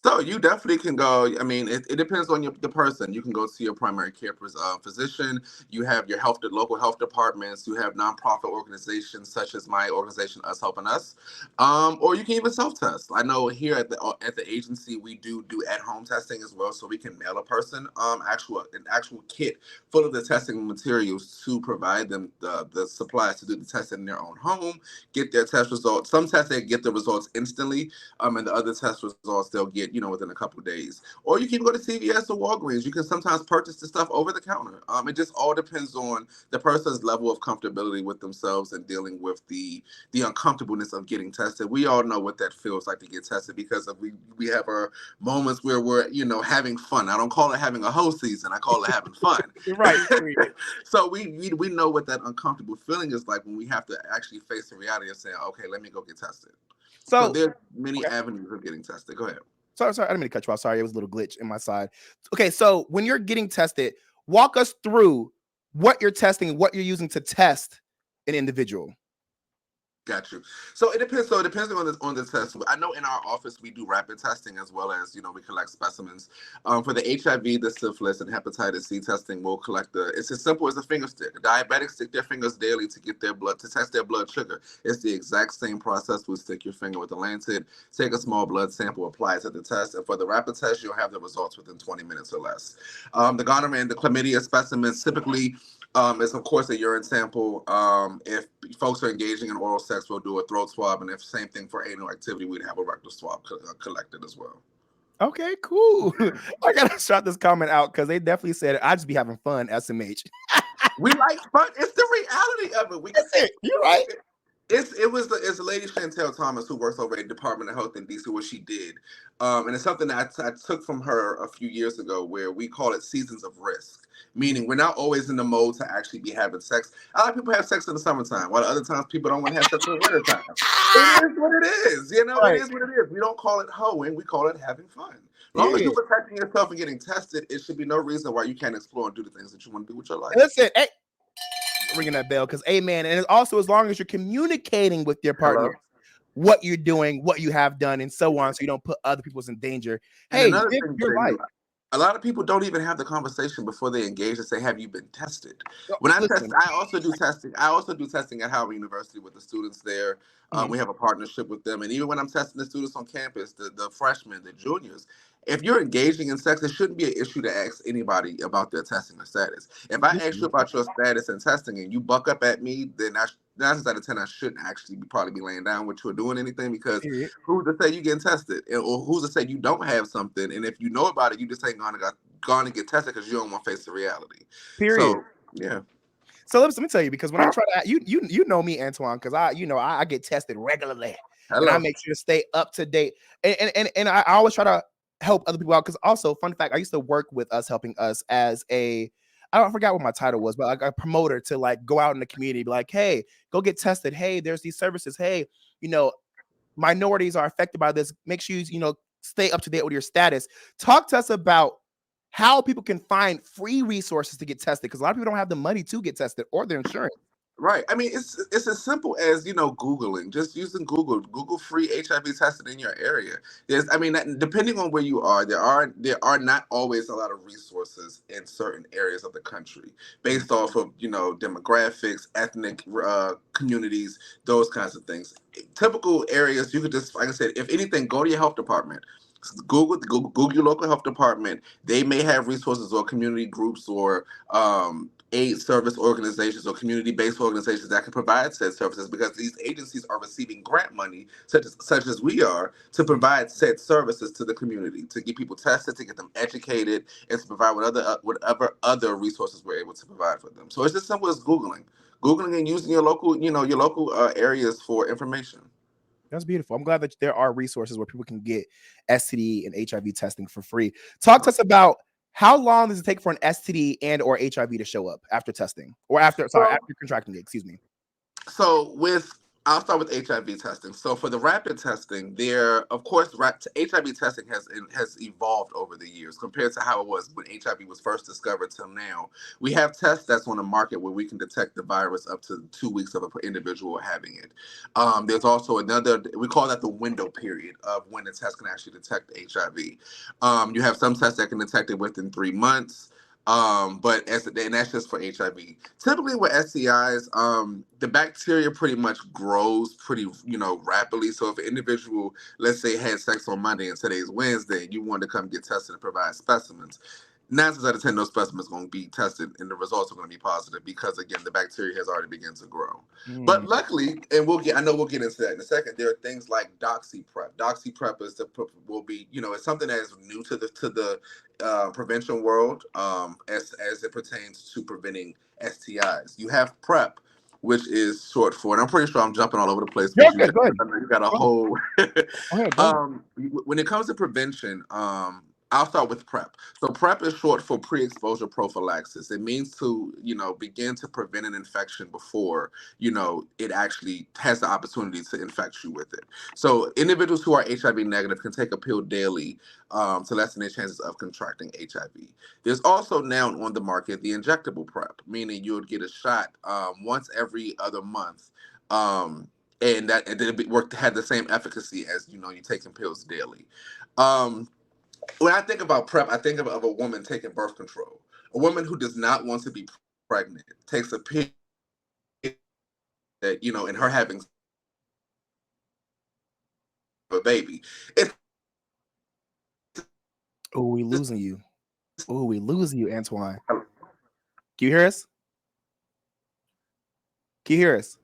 So you definitely can go. I mean, it depends on the person. You can go to your primary care physician. You have your local health departments. You have nonprofit organizations such as my organization, Us Helping Us, or you can even self-test. I know here at the agency we do at-home testing as well, so we can mail a person an actual kit full of the testing materials to provide them the supplies to do the testing in their own home, get their test results. Some tests they get the results instantly, and the other test results they'll get within a couple of days. Or you can go to CVS or Walgreens. You can sometimes purchase the stuff over the counter. It just all depends on the person's level of comfortability with themselves and dealing with the uncomfortableness of getting tested. We all know what that feels like to get tested because we have our moments where we're having fun. I don't call it having a whole season. I call it having fun. Right. So we know what that uncomfortable feeling is like when we have to actually face the reality of saying, okay, let me go get tested. So there's many avenues of getting tested. Go ahead. Sorry, I didn't mean to cut you off. Sorry, it was a little glitch in my side. Okay, so when you're getting tested, walk us through what you're testing, what you're using to test an individual. Got you. So it depends. So depending on the test, I know in our office we do rapid testing as well as we collect specimens. For the HIV, the syphilis, and hepatitis C testing, we'll collect it's as simple as a finger stick. The diabetics stick their fingers daily to get to test their blood sugar. It's the exact same process. We'll stick your finger with a lancet, take a small blood sample, apply it to the test, and for the rapid test, you'll have the results within 20 minutes or less. The gonorrhea and the chlamydia specimens typically. It's of course a urine sample. If folks are engaging in oral sex, we'll do a throat swab, and if same thing for anal activity, we'd have a rectal swab collected as well. Okay, cool. I gotta shout this comment out because they definitely said I just be having fun. SMH. We like fun. It's the reality of it. That's it. You're right. It's the lady Chantel Thomas who works over at Department of Health in DC, what she did, and it's something that I took from her a few years ago, where we call it seasons of risk. Meaning we're not always in the mode to actually be having sex. A lot of people have sex in the summertime, while other times people don't want to have sex in the wintertime. It is what it is, Right. It is what it is. We don't call it hoeing, we call it having fun. As long as you're protecting yourself and getting tested, it should be no reason why you can't explore and do the things that you want to do with your life. Listen, hey, ringing that bell because amen. And also as long as you're communicating with your partner what you're doing, what you have done, and so on, so you don't put other people in danger. Hey, live your life. A lot of people don't even have the conversation before they engage and say, have you been tested? When I also do testing. I also do testing at Howard University with the students there. We have a partnership with them. And even when I'm testing the students on campus, the freshmen, the juniors, if you're engaging in sex, it shouldn't be an issue to ask anybody about their testing or status. If I ask you about your status and testing and you buck up at me, then 9 times out of 10, I shouldn't actually probably be laying down with you or doing anything, because who's to say you getting tested? Or who's to say you don't have something? And if you know about it, you just ain't gone to get tested because you don't want to face the reality. Period. So, yeah. So let me tell you, because when I try to, you know me, Antoine, because I get tested regularly, and I Hello. make sure to stay up to date, and I always try to help other people out. Because also, fun fact, I used to work with Us Helping Us as I forgot what my title was, but like a promoter to like go out in the community, be like, hey, go get tested. Hey, there's these services. Hey, minorities are affected by this. Make sure you stay up to date with your status. Talk to us about how people can find free resources to get tested, because a lot of people don't have the money to get tested or their insurance. Right. I mean, it's as simple as Googling, just using Google free HIV testing in your area. Depending on where you are, there are not always a lot of resources in certain areas of the country based off of demographics, ethnic communities, those kinds of things. Typical areas, you could just, like I said, if anything, go to your health department. Google your local health department. They may have resources or community groups or aid service organizations or community-based organizations that can provide said services, because these agencies are receiving grant money, such as we are, to provide said services to the community, to get people tested, to get them educated, and to provide whatever other resources we're able to provide for them. So it's as simple as Googling and using your local areas for information. That's beautiful. I'm glad that there are resources where people can get STD and HIV testing for free. Talk to us about how long does it take for an STD and or HIV to show up after testing, or after contracting it, excuse me. So I'll start with HIV testing. So for the rapid testing, of course, HIV testing has evolved over the years compared to how it was when HIV was first discovered till now. We have tests that's on the market where we can detect the virus up to 2 weeks of an individual having it. There's also another, we call that the window period of when the test can actually detect HIV. You have some tests that can detect it within 3 months. And that's just for HIV. Typically with STIs, the bacteria pretty much grows pretty, rapidly. So if an individual, let's say, had sex on Monday and today's Wednesday, you want to come get tested and provide specimens, 9 times out of 10, those specimens are going to be tested and the results are going to be positive because, again, the bacteria has already begun to grow. But luckily, and I know we'll get into that in a second, there are things like doxy prep. Doxy prep it's something that is new to the prevention world as it pertains to preventing STIs. You have PrEP, which is short for, and I'm pretty sure I'm jumping all over the place. You're good. Go ahead. You got a whole. Go ahead. When it comes to prevention, I'll start with PrEP. So PrEP is short for pre-exposure prophylaxis. It means to, begin to prevent an infection before, it actually has the opportunity to infect you with it. So individuals who are HIV negative can take a pill daily to lessen their chances of contracting HIV. There's also now on the market the injectable PrEP, meaning you would get a shot once every other month. And it had the same efficacy as, you taking pills daily. When I think about PrEP, I think of a woman taking birth control. A woman who does not want to be pregnant takes a pill that, and her having a baby. We losing you, Antoine. Can you hear us? Can you hear us?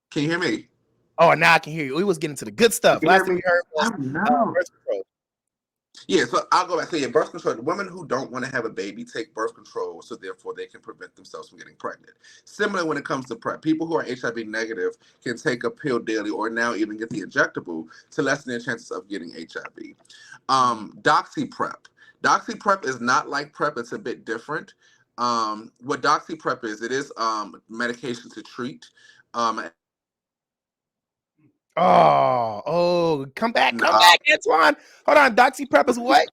Can you hear me? Oh, now I can hear you. We was getting to the good stuff. Last thing we heard was birth control. Yeah, so I'll go back to birth control. The women who don't want to have a baby take birth control, so therefore they can prevent themselves from getting pregnant. Similar when it comes to PrEP, people who are HIV negative can take a pill daily or now even get the injectable to lessen their chances of getting HIV. Doxy PrEP. Doxy PrEP is not like PrEP, it's a bit different. What Doxy PrEP is, it is medication to treat. Come back, Antoine. Hold on, Doxy PrEP is what?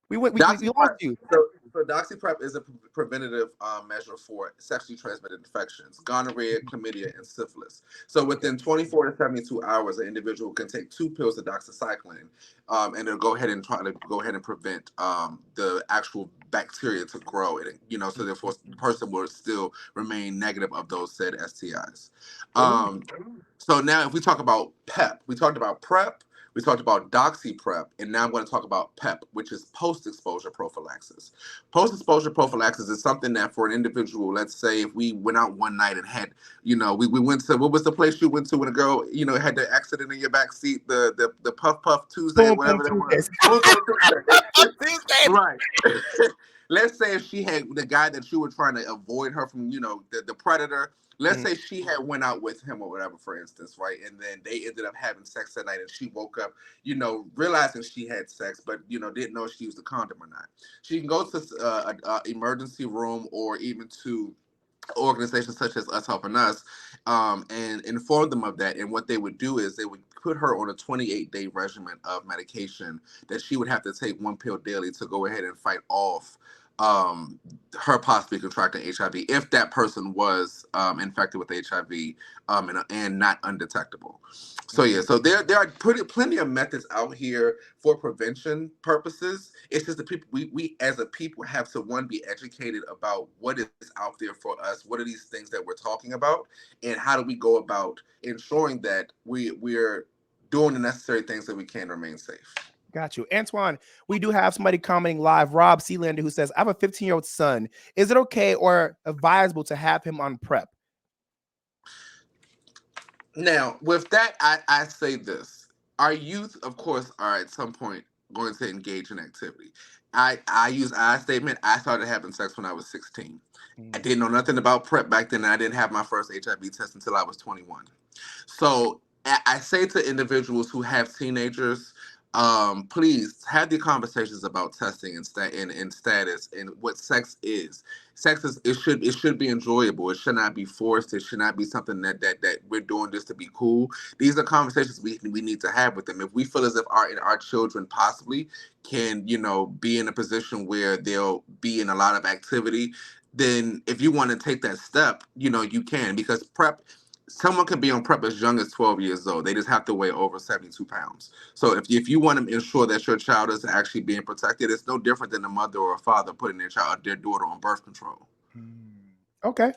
We lost you. So Doxy PrEP is a preventative measure for sexually transmitted infections, gonorrhea, chlamydia, and syphilis. So within 24 to 72 hours, an individual can take 2 pills of doxycycline, and it'll go ahead and prevent the actual bacteria to grow, and so therefore the person will still remain negative of those said STIs. So now if we talk about PEP, we talked about PrEP, we talked about doxy PrEP, and now I'm going to talk about PEP, which is post-exposure prophylaxis. Post-exposure prophylaxis is something that for an individual, let's say if we went out one night and had, we went to, what was the place you went to when a girl, had the accident in your backseat, the Puff Tuesday, whatever that was. Right. let's say if she had the guy that you were trying to avoid her from, the predator. Let's say she had went out with him or whatever, for instance, right? And then they ended up having sex that night, and she woke up, realizing she had sex, but didn't know she used a condom or not. She can go to a emergency room or even to organizations such as Us Helping Us, and inform them of that. And what they would do is they would put her on a 28-day regimen of medication that she would have to take one pill daily to go ahead and fight off her possibly contracting HIV if that person was infected with HIV and not undetectable. So yeah, so there are plenty of methods out here for prevention purposes. It's just the people we as a people have to be educated about what is out there for us. What are these things that we're talking about, and how do we go about ensuring that we're doing the necessary things that we can to remain safe. Got you. Antoine, we do have somebody commenting live, Rob Sealander, who says, I have a 15-year-old son. Is it okay or advisable to have him on PrEP? Now, with that, I say this. Our youth, of course, are at some point going to engage in activity. I use I statement. I started having sex when I was 16. I didn't know nothing about PrEP back then, and I didn't have my first HIV test until I was 21. So I say to individuals who have teenagers, please have the conversations about testing and status and what sex is. Sex is it should be enjoyable. It should not be forced. It should not be something that we're doing just to be cool. These are conversations we need to have with them. If we feel as if our children possibly can be in a position where they'll be in a lot of activity, then if you want to take that step, you can, because PrEP. Someone could be on PrEP as young as 12 years old. They just have to weigh over 72 pounds. So if you want to ensure that your child is actually being protected, it's no different than a mother or a father putting their daughter on birth control. Okay.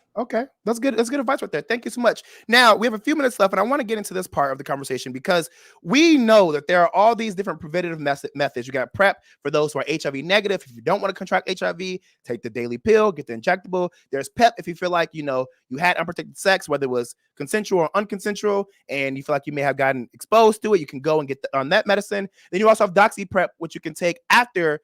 That's good. That's good advice right there. Thank you so much. Now, we have a few minutes left, and I want to get into this part of the conversation because we know that there are all these different preventative methods. You got PrEP for those who are HIV negative. If you don't want to contract HIV, take the daily pill, get the injectable. There's PEP if you feel like, you had unprotected sex, whether it was consensual or unconsensual, and you feel like you may have gotten exposed to it, you can go and get on that medicine. Then you also have Doxy PrEP, which you can take after,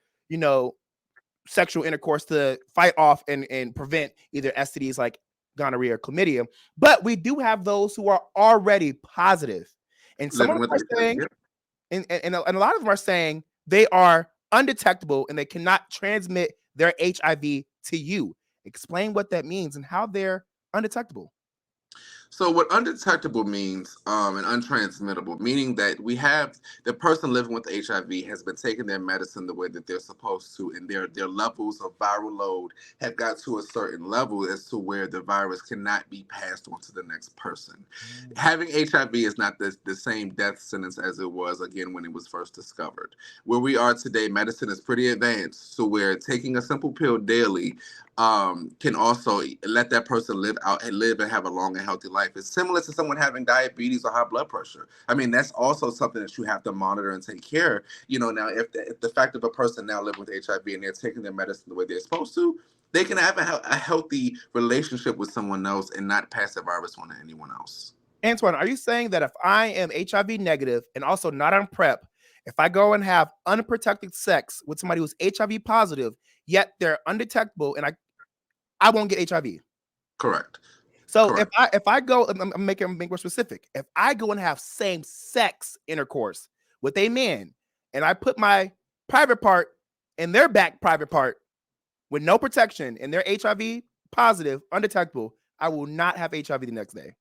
sexual intercourse to fight off and prevent either STDs like gonorrhea or chlamydia. But we do have those who are already positive. And some of them are saying, and a lot of them are saying they are undetectable and they cannot transmit their HIV to you. Explain what that means and how they're undetectable. So what undetectable means, and untransmittable, meaning that we have the person living with HIV has been taking their medicine the way that they're supposed to, and their levels of viral load have got to a certain level as to where the virus cannot be passed on to the next person. Having HIV is not the same death sentence as it was, again, when it was first discovered. Where we are today, medicine is pretty advanced, so where taking a simple pill daily can also let that person live and have a long and healthy life. It's similar to someone having diabetes or high blood pressure. I mean, that's also something that you have to monitor and take care. Now if the fact of a person now living with HIV and they're taking their medicine the way they're supposed to, they can have a healthy relationship with someone else and not pass the virus on to anyone else. Antoine, are you saying that if I am HIV negative and also not on PrEP, if I go and have unprotected sex with somebody who's HIV positive, yet they're undetectable and I won't get HIV? Correct. So Correct. if I go, I'm making more specific. If I go and have same sex intercourse with a man and I put my private part in their back private part with no protection and they're HIV positive, undetectable, I will not have HIV the next day.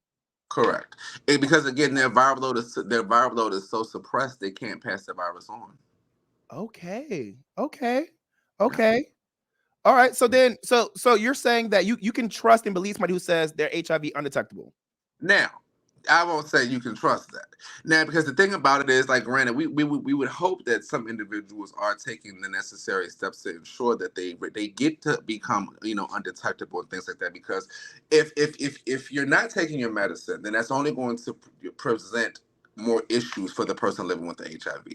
Correct. Because again, their viral load is so suppressed they can't pass the virus on. Okay. All right. So then, so you're saying that you can trust and believe somebody who says they're HIV undetectable. Now, I won't say you can trust that. Now, because the thing about it is, like, granted, we would hope that some individuals are taking the necessary steps to ensure that they get to become, undetectable and things like that. Because if you're not taking your medicine, then that's only going to present more issues for the person living with the HIV.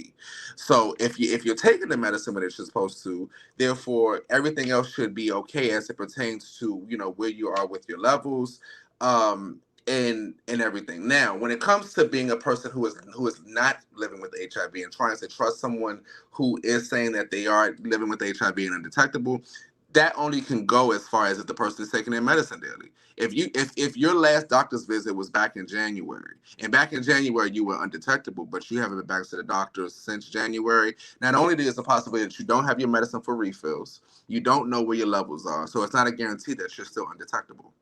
So if you're taking the medicine when it's supposed to, therefore everything else should be okay as it pertains to where you are with your levels, and everything. Now, when it comes to being a person who is not living with HIV and trying to trust someone who is saying that they are living with HIV and undetectable, that only can go as far as if the person is taking their medicine daily. If your last doctor's visit was back in January, and back in January you were undetectable, but you haven't been back to the doctor since January, not only is the possibility that you don't have your medicine for refills, you don't know where your levels are, so it's not a guarantee that you're still undetectable.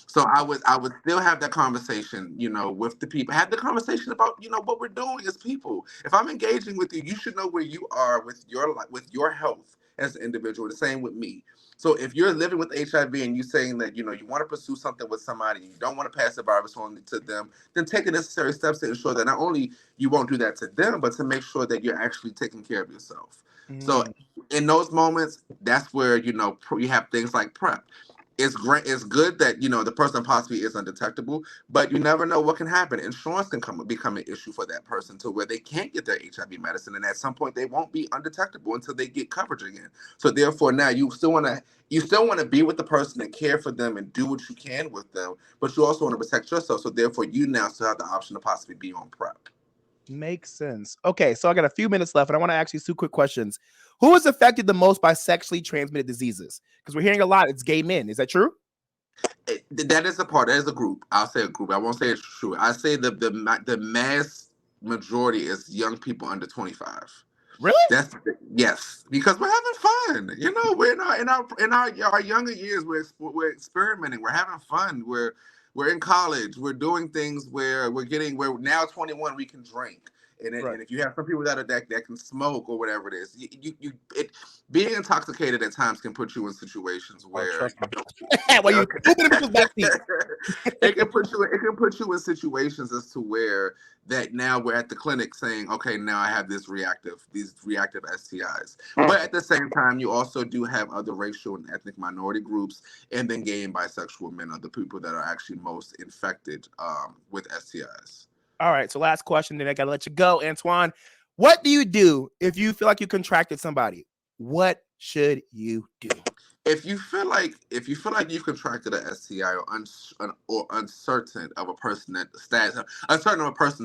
So I would still have that conversation, with the people. Have the conversation about, what we're doing as people. If I'm engaging with you, you should know where you are with your health as an individual. The same with me. So if you're living with HIV and you're saying that, you want to pursue something with somebody, you don't want to pass the virus on to them, then take the necessary steps to ensure that not only you won't do that to them, but to make sure that you're actually taking care of yourself. So in those moments, that's where, you have things like PrEP. It's great. It's good that the person possibly is undetectable, but you never know what can happen. Insurance can become an issue for that person to where they can't get their HIV medicine, and at some point they won't be undetectable until they get coverage again. So therefore, now you still want to be with the person and care for them and do what you can with them, but you also want to protect yourself. So therefore, you now still have the option to possibly be on PrEP. Makes sense. Okay, so I got a few minutes left, and I want to ask you two quick questions. Who is affected the most by sexually transmitted diseases? Because we're hearing a lot, it's gay men. Is that true? That is a part. That is a group. I'll say a group. I won't say it's true. I say the mass majority is young people under 25. Really? Yes, because we're having fun. We're in our younger years. We're experimenting. We're having fun. We're in college. We're doing things where we're now 21. We can drink. And if you have some people that can smoke or whatever it is, being intoxicated at times can put you in situations where it can put you in situations as to where that now we're at the clinic saying, okay, now I have these reactive STIs. But at the same time, you also do have other racial and ethnic minority groups, and then gay and bisexual men are the people that are actually most infected with STIs. All right, so last question, then I gotta let you go, Antoine. What do you do if you feel like you contracted somebody? What should you do? If you feel like you've contracted an STI or uncertain of a person's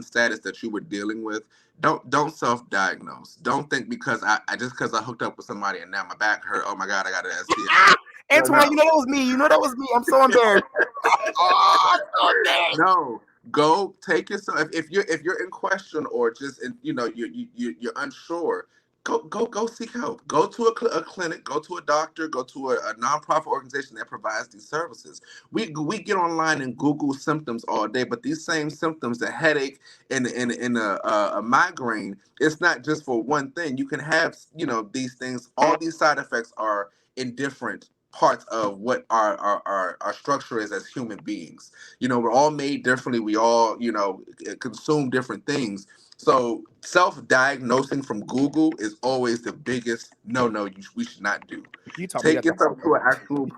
status that you were dealing with, don't self-diagnose. Don't think because I hooked up with somebody and now my back hurt. Oh my God, I got an STI. Antoine, that was me. I'm so embarrassed. No. Go take yourself. If you're in question or just you're unsure, go seek help. Go to a clinic. Go to a doctor. Go to a nonprofit organization that provides these services. We get online and Google symptoms all day, but these same symptoms, the headache and a migraine, it's not just for one thing. You can have these things. All these side effects are in different parts of what our structure is as human beings. We're all made differently. We all, consume different things. So self-diagnosing from Google is always the biggest no we should not do. Take yourself to an actual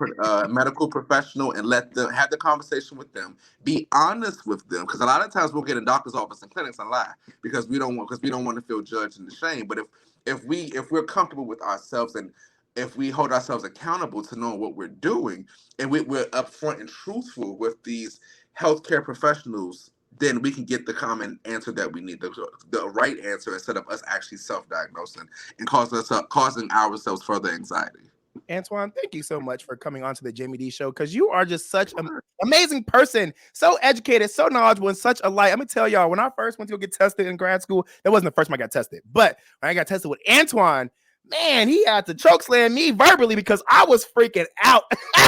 medical professional and let them have the conversation with them. Be honest with them, because a lot of times we'll get in doctor's office and clinics and lie because we don't want to feel judged and ashamed. But if we're comfortable with ourselves and if we hold ourselves accountable to knowing what we're doing and we're upfront and truthful with these healthcare professionals, then we can get the common answer that we need, the right answer, instead of us actually self-diagnosing and causing ourselves further anxiety. Antoine, thank you so much for coming on to the Jaime Dee Show, because you are just such an amazing person, so educated, so knowledgeable, and such a light. I'm going to tell y'all, when I first went to go get tested in grad school, that wasn't the first time I got tested, but when I got tested with Antoine, man, he had to choke slam me verbally because I was freaking out.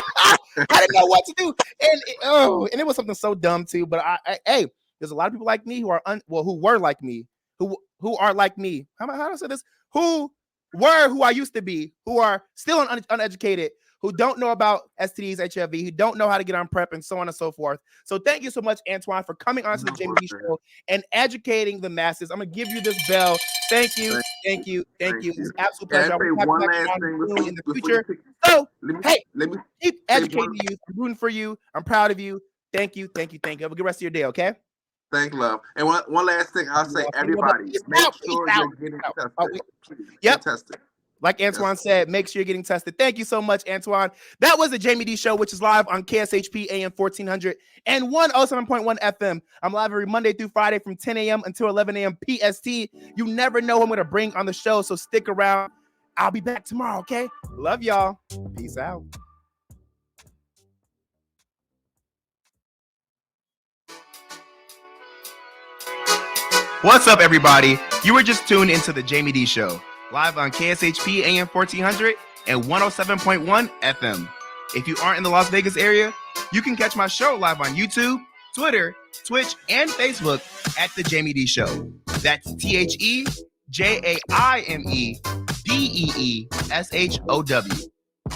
I didn't know what to do. And it was something so dumb too. But hey, there's a lot of people like me who are who were like me, who are like me. How do I say this? Who I used to be, who are still uneducated, who don't know about STDs, HIV, who don't know how to get on PrEP, and so on and so forth. So thank you so much, Antoine, for coming on to the Jaime Dee Show and educating the masses. I'm going to give you this bell. Thank you. It's an absolute pleasure. One last thing in the future. So, keep educating the youth. I'm rooting for you. I'm proud of you. Thank you. Have a good rest of your day, okay? Thank love. And one last thing I'll say, everybody, make sure you're getting tested. Get tested. Like Antoine said, make sure you're getting tested. Thank you so much, Antoine. That was the Jaime Dee Show, which is live on KSHP AM 1400 and 107.1 FM. I'm live every Monday through Friday from 10 a.m. until 11 a.m. PST. You never know who I'm going to bring on the show, so stick around. I'll be back tomorrow, okay? Love y'all. Peace out. What's up, everybody? You were just tuned into the Jaime Dee Show, live on KSHP AM 1400 and 107.1 FM. If you aren't in the Las Vegas area, you can catch my show live on YouTube, Twitter, Twitch, and Facebook at The Jaime Dee Show. That's TheJaimedEeshow.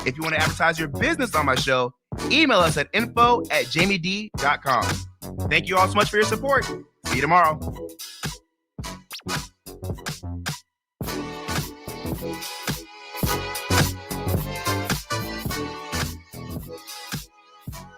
If you want to advertise your business on my show, email us at info@jamiedee.com. Thank you all so much for your support. See you tomorrow.